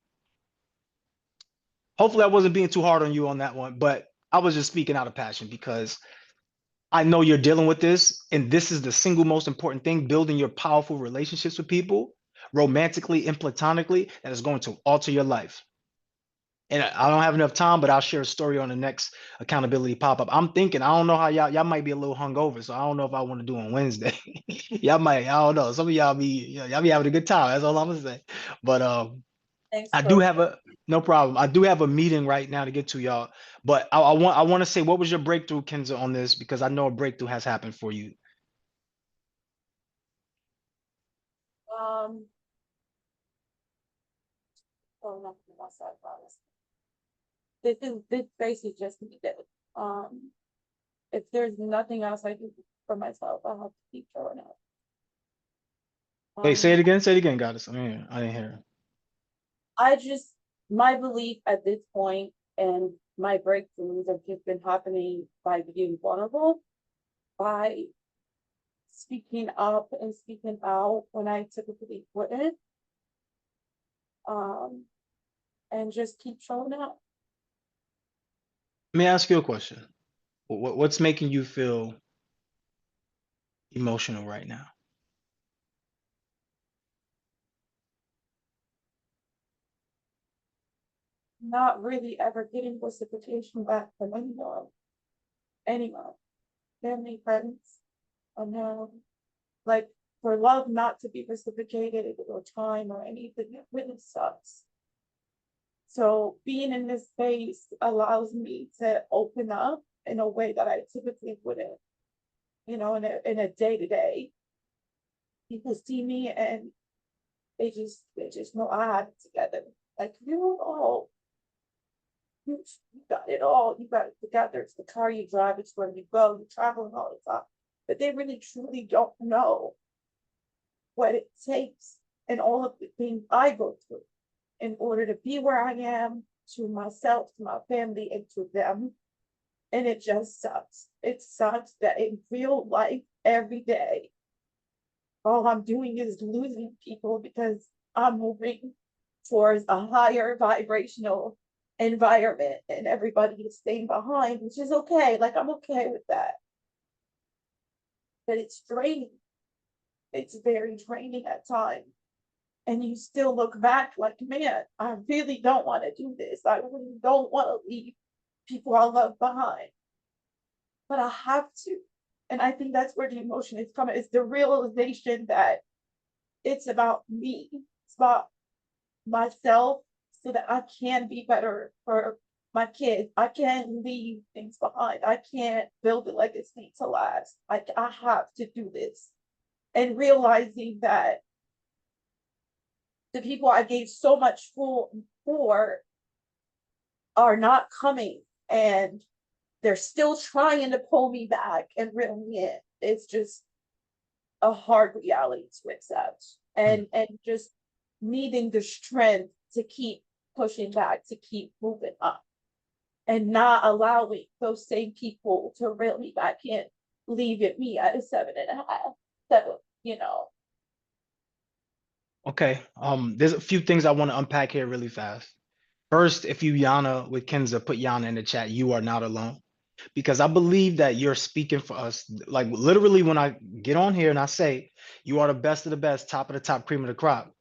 Hopefully I wasn't being too hard on you on that one, but I was just speaking out of passion because I know you're dealing with this, and this is the single most important thing, building your powerful relationships with people, romantically and platonically, that is going to alter your life. And I don't have enough time, but I'll share a story on the next accountability pop-up. I'm thinking, I don't know how y'all might be a little hungover, so I don't know if I want to do on Wednesday. Y'all might, I don't know. Some of y'all be having a good time. That's all I'm gonna say. But Thanks I do for have no problem. I do have a meeting right now to get to, y'all. But I want to say, what was your breakthrough, Kenza, on this? Because I know a breakthrough has happened for you. oh, nothing else I promise. This space is just needed. If there's nothing else I do for myself, I'll have to keep showing up. Wait, say it again. Say it again, Goddess. I mean, I didn't hear. My belief at this point, and my breakthroughs have just been happening by being vulnerable, by speaking up and speaking out when I typically wouldn't, and just keep showing up. Let me ask you a question. What's making you feel emotional right now? Not really ever getting reciprocation back from anyone, family, friends, like for love not to be reciprocated or time or anything, it really sucks. So being in this space allows me to open up in a way that I typically wouldn't, in a day to day. People see me and they just know I have it together. Like you got it all. You got it together. It's the car you drive. It's where you go. You're traveling all the time. But they really truly don't know what it takes and all of the things I go through in order to be where I am, to myself, to my family, and to them. And it just sucks. It sucks that in real life, every day, all I'm doing is losing people because I'm moving towards a higher vibrational environment and everybody is staying behind, which is okay. Like, I'm okay with that. But it's draining. It's very draining at times. And you still look back like, man, I really don't want to do this. I really don't want to leave people I love behind. But I have to. And I think that's where the emotion is coming. It's the realization that it's about me. It's about myself so that I can be better for my kids. I can't leave things behind. I can't build a legacy to last. I have to do this. And realizing that the people I gave so much for are not coming and they're still trying to pull me back and reel me in. It's just a hard reality to accept. And just needing the strength to keep pushing back, to keep moving up, and not allowing those same people to reel me back in, leaving me at a 7.5, 7. Okay. There's a few things I want to unpack here really fast. First, if you Yana with Kenza, put Yana in the chat. You are not alone. Because I believe that you're speaking for us. Like literally, when I get on here and I say you are the best of the best, top of the top, cream of the crop,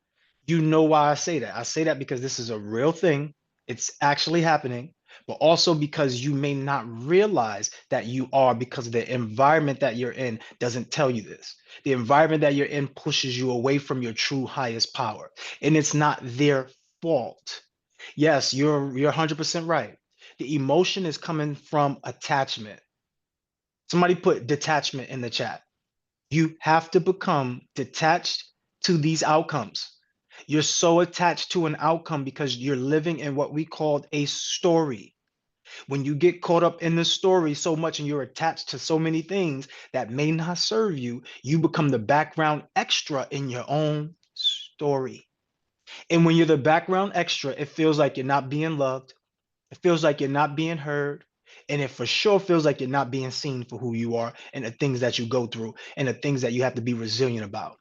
you know why I say that. I say that because this is a real thing. It's actually happening, but also because you may not realize that you are, because the environment that you're in doesn't tell you this. The environment that you're in pushes you away from your true highest power, and it's not their fault. Yes, you're 100% right. The emotion is coming from attachment. Somebody put detachment in the chat. You have to become detached to these outcomes. You're so attached to an outcome because you're living in what we called a story. When you get caught up in the story so much and you're attached to so many things that may not serve you, you become the background extra in your own story. And when you're the background extra, it feels like you're not being loved. It feels like you're not being heard. And it for sure feels like you're not being seen for who you are and the things that you go through and the things that you have to be resilient about.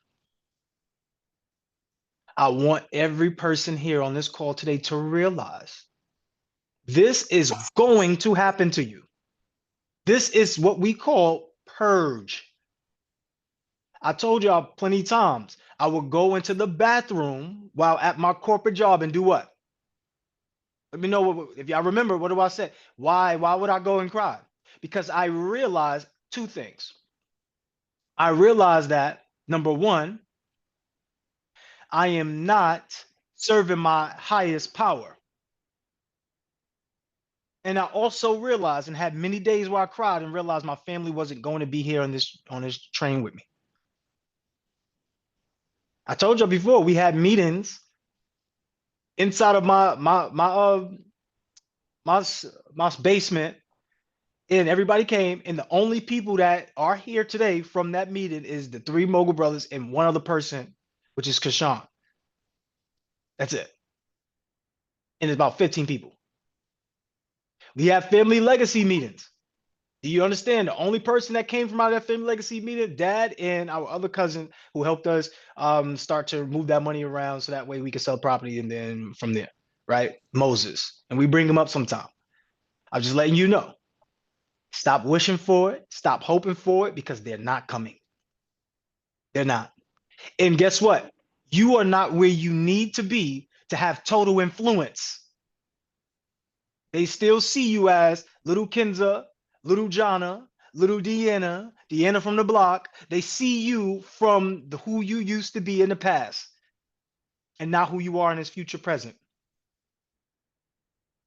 I want every person here on this call today to realize this is going to happen to you. This is what we call purge. I told y'all plenty of times I would go into the bathroom while at my corporate job and do what? Let me know if y'all remember. What do I say? Why would I go and cry? Because I realized two things. I realized that number one, I am not serving my highest power. And I also realized and had many days where I cried and realized my family wasn't going to be here on this train with me. I told you before, we had meetings inside of my basement, and everybody came, and the only people that are here today from that meeting is the three Mogul brothers and one other person, which is Kashan. That's it. And it's about 15 people. We have family legacy meetings. Do you understand? The only person that came from out of that family legacy meeting, dad and our other cousin who helped us start to move that money around so that way we could sell property and then from there, right? Moses. And we bring him up sometime. I'm just letting you know. Stop wishing for it. Stop hoping for it because they're not coming. They're not. And guess what? You are not where you need to be to have total influence. They still see you as little Kenza, little Jonna, little Deanna, Deanna from the block. They see you from the who you used to be in the past and not who you are in this future present.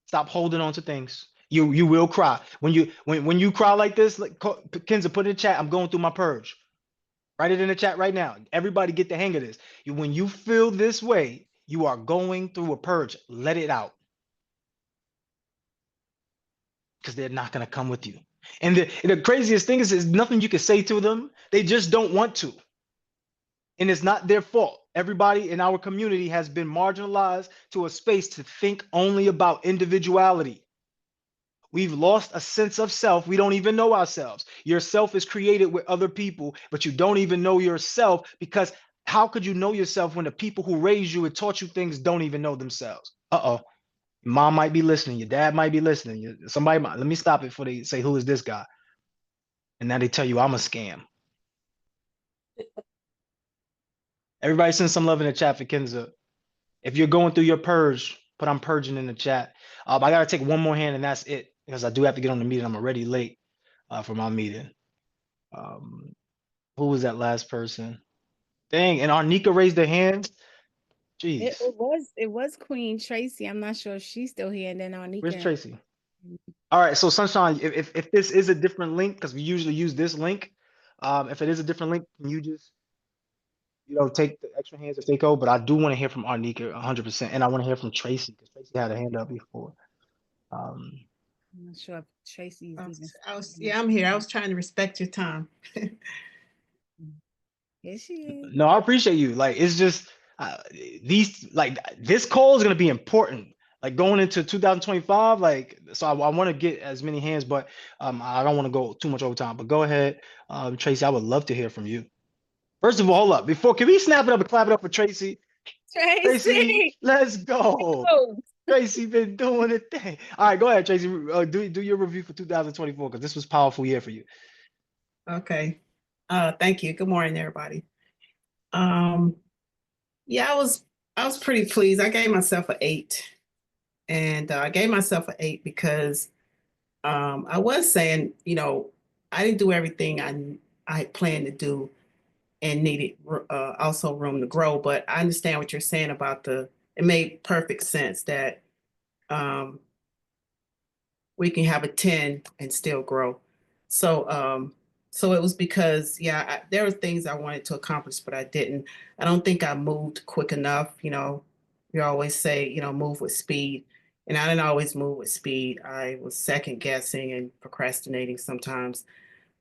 Stop holding on to things. You will cry. When you cry like this, like Kenza, put in the chat, I'm going through my purge. Write it in the chat right now. Everybody get the hang of this. When you feel this way, you are going through a purge. Let it out. Because they're not going to come with you. And the craziest thing is there's nothing you can say to them. They just don't want to. And it's not their fault. Everybody in our community has been marginalized to a space to think only about individuality. We've lost a sense of self. We don't even know ourselves. Your self is created with other people, but you don't even know yourself because how could you know yourself when the people who raised you and taught you things don't even know themselves? Uh-oh. Mom might be listening. Your dad might be listening. Somebody might. Let me stop it before they say, who is this guy? And now they tell you I'm a scam. Everybody send some love in the chat for Kenza. If you're going through your purge, put I'm purging in the chat. I got to take one more hand and that's it because I do have to get on the meeting. I'm already late for my meeting. Who was that last person? Dang, and Arnika raised her hand. Jeez. It was Queen Tracy. I'm not sure if she's still here. And then Anika. Where's Tracy? All right, so Sunshine, if this is a different link, because we usually use this link, if it is a different link, can you just take the extra hands if they go? But I do want to hear from Arnika 100%, and I want to hear from Tracy because Tracy had a hand up before. I'm not sure if Tracy's even. I'm here. I was trying to respect your time. Yes, she is. No, I appreciate you. Like, it's just this call is gonna be important. Like going into 2025, so I want to get as many hands, but I don't want to go too much over time. But go ahead, Tracy. I would love to hear from you. First of all, hold up. Can we snap it up and clap it up for Tracy? Tracy, let's go. Tracy been doing a thing. All right, go ahead, Tracy. Do your review for 2024 because this was a powerful year for you. Okay. Thank you. Good morning, everybody. Yeah, I was pretty pleased. I gave myself an 8. And I gave myself an 8 because I was saying, I didn't do everything I had planned to do and needed also room to grow. But I understand what you're saying about it made perfect sense that we can have a 10 and still grow. So it was because, there were things I wanted to accomplish, but I didn't. I don't think I moved quick enough. You always say, move with speed. And I didn't always move with speed. I was second guessing and procrastinating sometimes.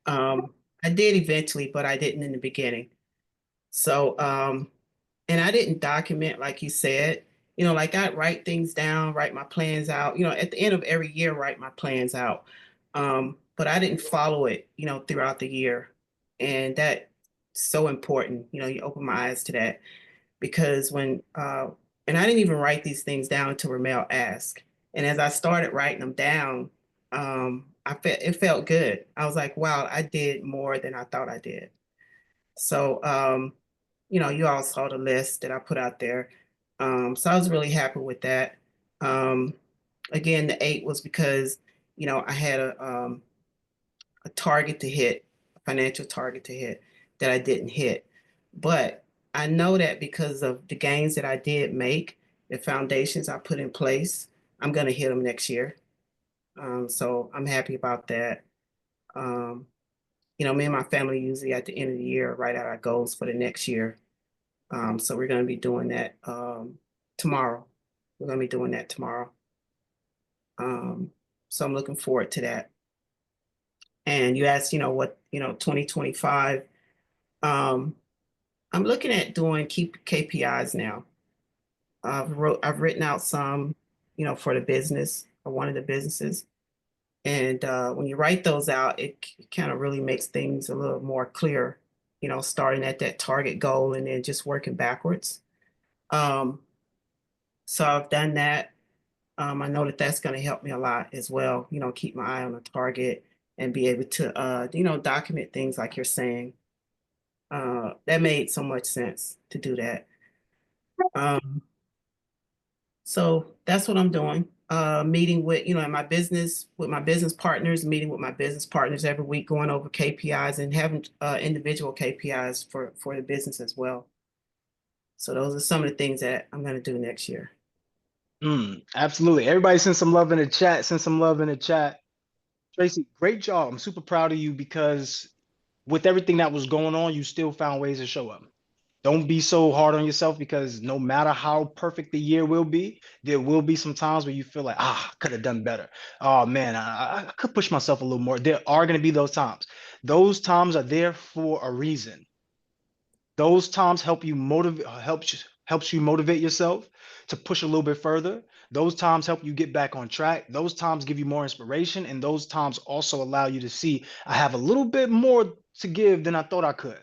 I did eventually, but I didn't in the beginning. So, and I didn't document like you said. Like I'd write things down, write my plans out, at the end of every year, write my plans out. But I didn't follow it, throughout the year. And that's so important. You open my eyes to that because and I didn't even write these things down until Ramel asked. And as I started writing them down, it felt good. I was like, wow, I did more than I thought I did. So, you all saw the list that I put out there. So I was really happy with that. Again, the 8 was because, I had a target to hit, a financial target to hit that I didn't hit. But I know that because of the gains that I did make, the foundations I put in place, I'm going to hit them next year. So I'm happy about that. Me and my family usually at the end of the year write out our goals for the next year. So we're going to be doing that tomorrow. We're going to be doing that tomorrow. So I'm looking forward to that. And you asked, what, 2025. I'm looking at doing KPIs now. I've written out some, for the business or one of the businesses. And when you write those out, it kind of really makes things a little more clear, you know, starting at that target goal and then just working backwards. So I've done that. I know that that's going to help me a lot as well, you know, keep my eye on the target and be able to, you know, document things like you're saying. That made so much sense to do that. So that's what I'm doing. Meeting with, you know, my business partners, meeting with my business partners every week, going over KPIs and having individual KPIs for the business as well. So those are some of the things that I'm going to do next year. Absolutely. Everybody send some love in the chat. Send some love in the chat. Tracy, great job. I'm super proud of you because with everything that was going on, you still found ways to show up. Don't be so hard on yourself because no matter how perfect the year will be, there will be some times where you feel like, I could have done better. Oh man, I could push myself a little more. There are going to be those times. Those times are there for a reason. Those times help you motivate, helps you motivate yourself to push a little bit further. Those times help you get back on track. Those times give you more inspiration, and those times also allow you to see I have a little bit more to give than I thought I could.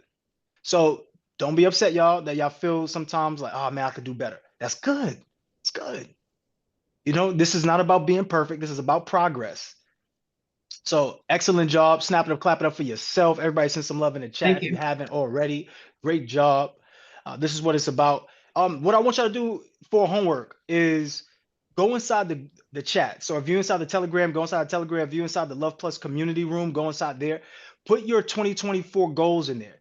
So don't be upset, y'all, that y'all feel sometimes like, oh man, I could do better. That's good. It's good. You know, this is not about being perfect. This is about progress. So excellent job. Snap it up, clap it up for yourself. Everybody send some love in the chat Thank if you you. haven't already. Great job. This is what it's about. What I want y'all to do for homework is go inside the chat. So if you're inside the Telegram, go inside the Telegram. If you're inside the Luhv Plus community room, go inside there. Put your 2024 goals in there.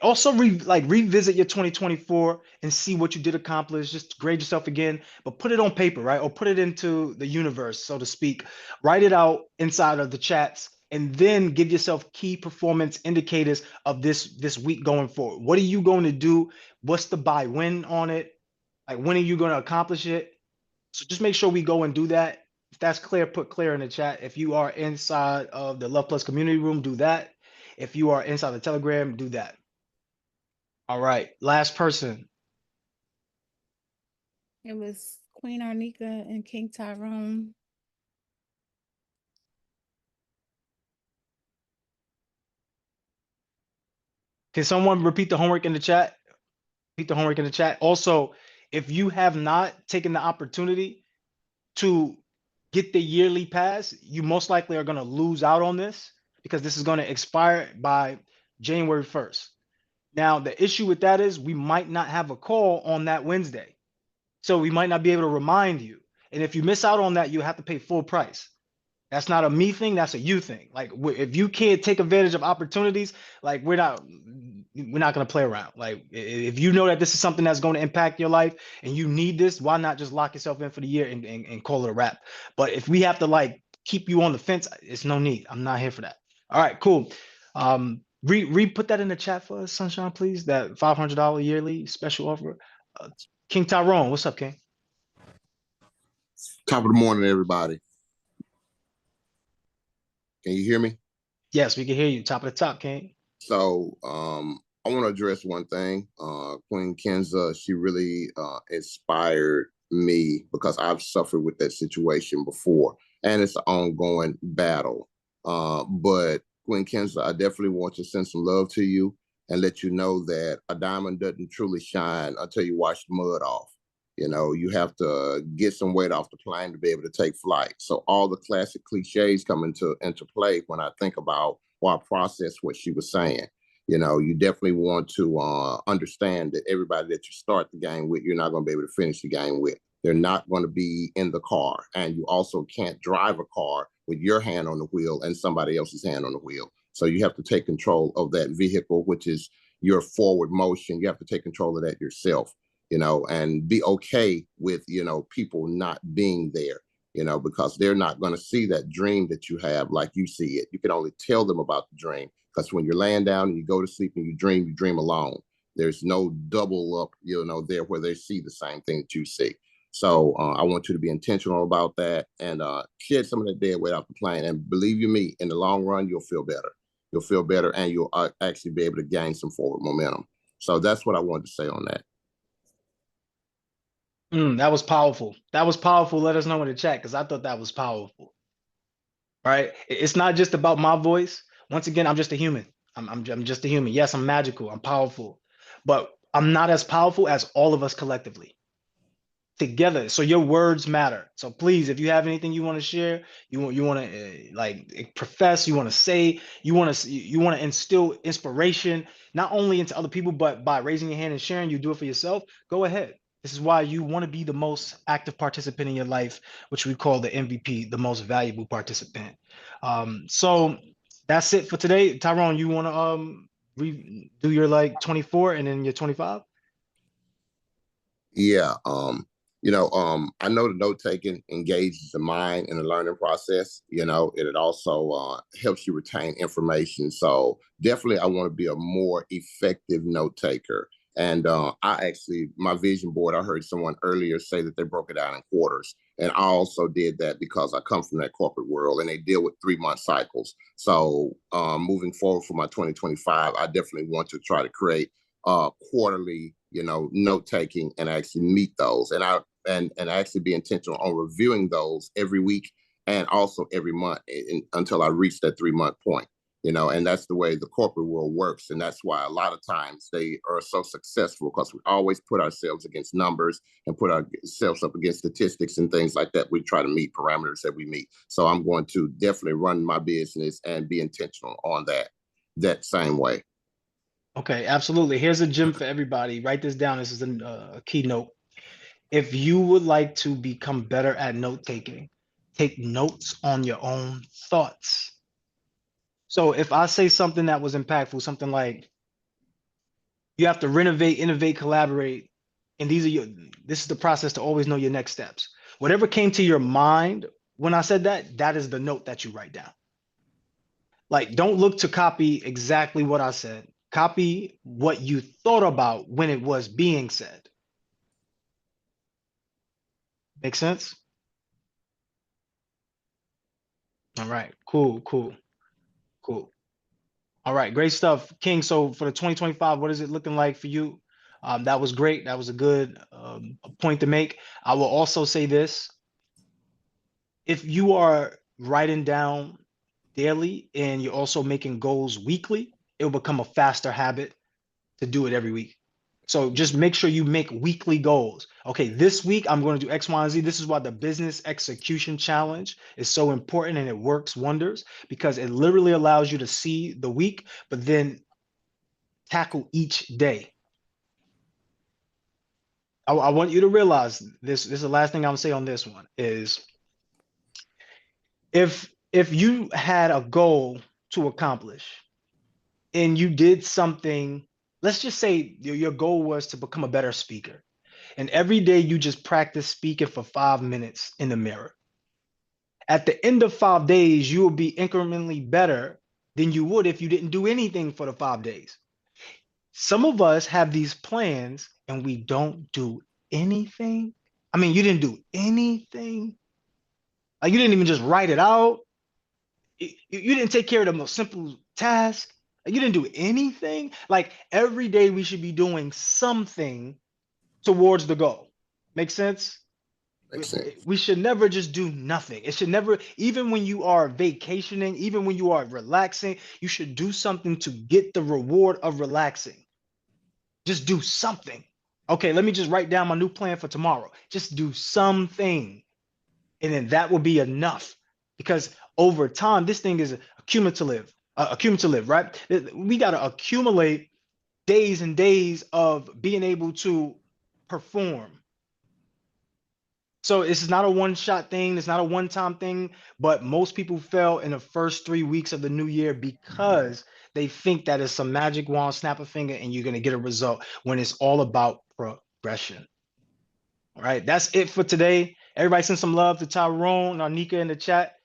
Also revisit your 2024 and see what you did accomplish. Just grade yourself again, but put it on paper, right? Or put it into the universe, so to speak. Write it out inside of the chats, and then give yourself key performance indicators of this week going forward. What are you going to do? What's the buy win on it? Like, when are you going to accomplish it? So just make sure we go and do that. If that's clear, put clear in the chat. If you are inside of the Luhv Plus community room, do that. If you are inside the Telegram, do that. All right, last person. It was Queen Arnica and King Tyrone. Can someone repeat the homework in the chat? Repeat the homework in the chat. Also, if you have not taken the opportunity to get the yearly pass, you most likely are going to lose out on this because this is going to expire by January 1st. Now, the issue with that is we might not have a call on that Wednesday. So we might not be able to remind you. And if you miss out on that, you have to pay full price. That's not a me thing, that's a you thing. Like, if you can't take advantage of opportunities, like, we're not going to play around. Like, if you know that this is something that's going to impact your life and you need this, why not just lock yourself in for the year and call it a wrap? But if we have to like keep you on the fence, it's no need. I'm not here for that. All right, cool. Put that in the chat for us, Sunshine, please. That $500 yearly special offer. King Tyrone, what's up, King? Top of the morning, everybody. Can you hear me? Yes, we can hear you. Top of the top, King. So I want to address one thing. Queen Kenza, she really inspired me because I've suffered with that situation before, and it's an ongoing battle. But Queen Kenza, I definitely want to send some love to you and let you know that a diamond doesn't truly shine until you wash the mud off. You know, you have to get some weight off the plane to be able to take flight. So all the classic cliches come into play when I think about or process what she was saying. You know, you definitely want to understand that everybody that you start the game with, you're not going to be able to finish the game with. They're not going to be in the car. And you also can't drive a car with your hand on the wheel and somebody else's hand on the wheel. So you have to take control of that vehicle, which is your forward motion. You have to take control of that yourself, you know, and be okay with, you know, people not being there, you know, because they're not going to see that dream that you have like you see it. You can only tell them about the dream, because when you're laying down and you go to sleep and you dream alone. There's no double up, you know, there where they see the same thing that you see. So I want you to be intentional about that and shed some of that dead weight off the plane. And believe you me, in the long run, you'll feel better. You'll feel better and you'll actually be able to gain some forward momentum. So that's what I wanted to say on that. That was powerful. That was powerful. Let us know in the chat because I thought that was powerful. right? It's not just about my voice. Once again, I'm just a human. I'm just a human. Yes, I'm magical. I'm powerful, but I'm not as powerful as all of us collectively together. So your words matter. So please, if you have anything you want to share, you want to profess, you want to say, you want to instill inspiration not only into other people, but by raising your hand and sharing, you do it for yourself. Go ahead. This is why you want to be the most active participant in your life, which we call the MVP, the most valuable participant. So that's it for today. Tyrone, you want to do your 24 and then your 25? Yeah. I know the note taking engages the mind in the learning process. It also helps you retain information. So definitely, I want to be a more effective note taker. And my vision board, I heard someone earlier say that they broke it down in quarters. And I also did that because I come from that corporate world and they deal with 3-month cycles. So moving forward for my 2025, I definitely want to try to create quarterly, note taking and actually meet those. And actually be intentional on reviewing those every week and also every month until I reach that 3-month point. And that's the way the corporate world works. And that's why a lot of times they are so successful, because we always put ourselves against numbers and put ourselves up against statistics and things like that. We try to meet parameters that we meet. So I'm going to definitely run my business and be intentional on that same way. Okay, absolutely. Here's a gem for everybody. Write this down. This is a keynote. If you would like to become better at note taking, take notes on your own thoughts. So if I say something that was impactful, something like you have to renovate, innovate, collaborate, and this is the process to always know your next steps. Whatever came to your mind when I said that, that is the note that you write down. Like, don't look to copy exactly what I said. Copy what you thought about when it was being said. Make sense? All right, cool. All right, great stuff, King. So for the 2025, what is it looking like for you? That was great. That was a good point to make. I will also say this. If you are writing down daily and you're also making goals weekly, it will become a faster habit to do it every week. So just make sure you make weekly goals. Okay, this week I'm going to do X, Y, and Z. This is why the business execution challenge is so important and it works wonders, because it literally allows you to see the week, but then tackle each day. I want you to realize this. This is the last thing I'm gonna say on this one is if you had a goal to accomplish and you did something, let's just say your goal was to become a better speaker. And every day you just practice speaking for 5 minutes in the mirror. At the end of 5 days, you will be incrementally better than you would if you didn't do anything for the 5 days. Some of us have these plans and we don't do anything. I mean, you didn't do anything. Like, you didn't even just write it out. You didn't take care of the most simple task. Like, you didn't do anything. Like, every day we should be doing something towards the goal. Make sense? Makes sense. We should never just do nothing. It should never, even when you are vacationing, even when you are relaxing, you should do something to get the reward of relaxing. Just do something. Okay, let me just write down my new plan for tomorrow. Just do something. And then that will be enough. Because over time, this thing is accumulative, right? We got to accumulate days and days of being able to perform. So it's not a one-shot thing. It's not a one-time thing. But most people fail in the first 3 weeks of the new year because they think that it's some magic wand, snap a finger, and you're going to get a result when it's all about progression. All right, that's it for today. Everybody send some love to Tyrone and Arnika in the chat.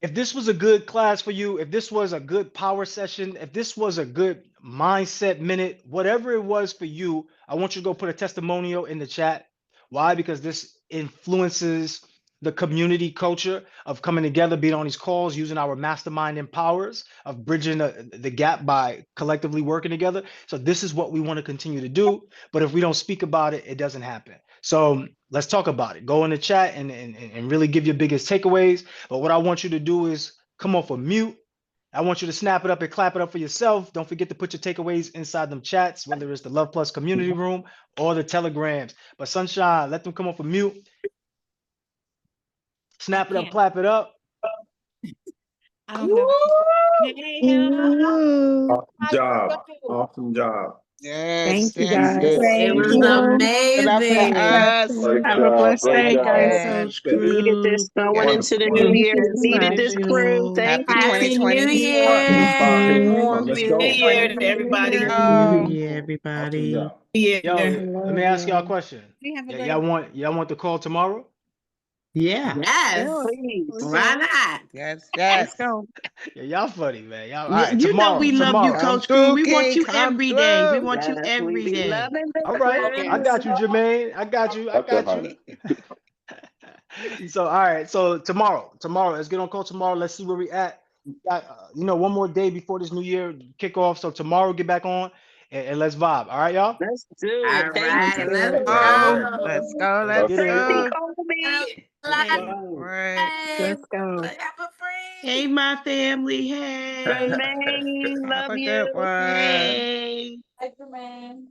If this was a good class for you, if this was a good power session, if this was a good mindset minute, whatever it was for you, I want you to go put a testimonial in the chat. Why? Because this influences the community culture of coming together, being on these calls, using our mastermind empowers, of bridging the gap by collectively working together. So this is what we want to continue to do. But if we don't speak about it, it doesn't happen. So let's talk about it. Go in the chat and really give your biggest takeaways. But what I want you to do is come off of mute. I want you to snap it up and clap it up for yourself. Don't forget to put your takeaways inside them chats, whether it's the Luhv Plus community room or the telegrams. But Sunshine, let them come off of mute. Snap it up, clap it up. I don't have. Hey, Ooh. Awesome job. Awesome job. Yes, thank you yes, guys. yes. It was Give it up for amazing. us. Great Have a job. blessed Great day, job. guys. Yes. Coach Needed this Crew. going into the Wonderful. new Thank year. you so Needed much. this crew. Thank Happy you. Happy New 2024. Year. Let's New go. Year to everybody. Happy New Oh, Year, Awesome everybody. job. Yeah. Yo, I let me love ask y'all a you. question. You have a Yeah, great. y'all want the call tomorrow? Yeah. Yes. Please. Why not? yes, Let's yes. go. Yeah, y'all funny, man. Y'all all right, You know we love you, tomorrow. Come Coach Crew. through, We want King. you Come every day. We through. want you Yes, we every be day. loving the All right, I crew. got you, Jermaine. I got you. I Got that, got you. honey. So all right, so tomorrow, let's get on call tomorrow. Let's see where we at. Got one more day before this new year kickoff. So tomorrow, get back on and let's vibe. All right, y'all. Let's do it. All Thank right, let's you. All right. Let's go. go. Let's Let's get it. Tracy, go. call me. Like Right. Let's go. have a free. Hey, my family. Hey. Jermaine, Have love a good you. one. Hey. Hi, Jermaine.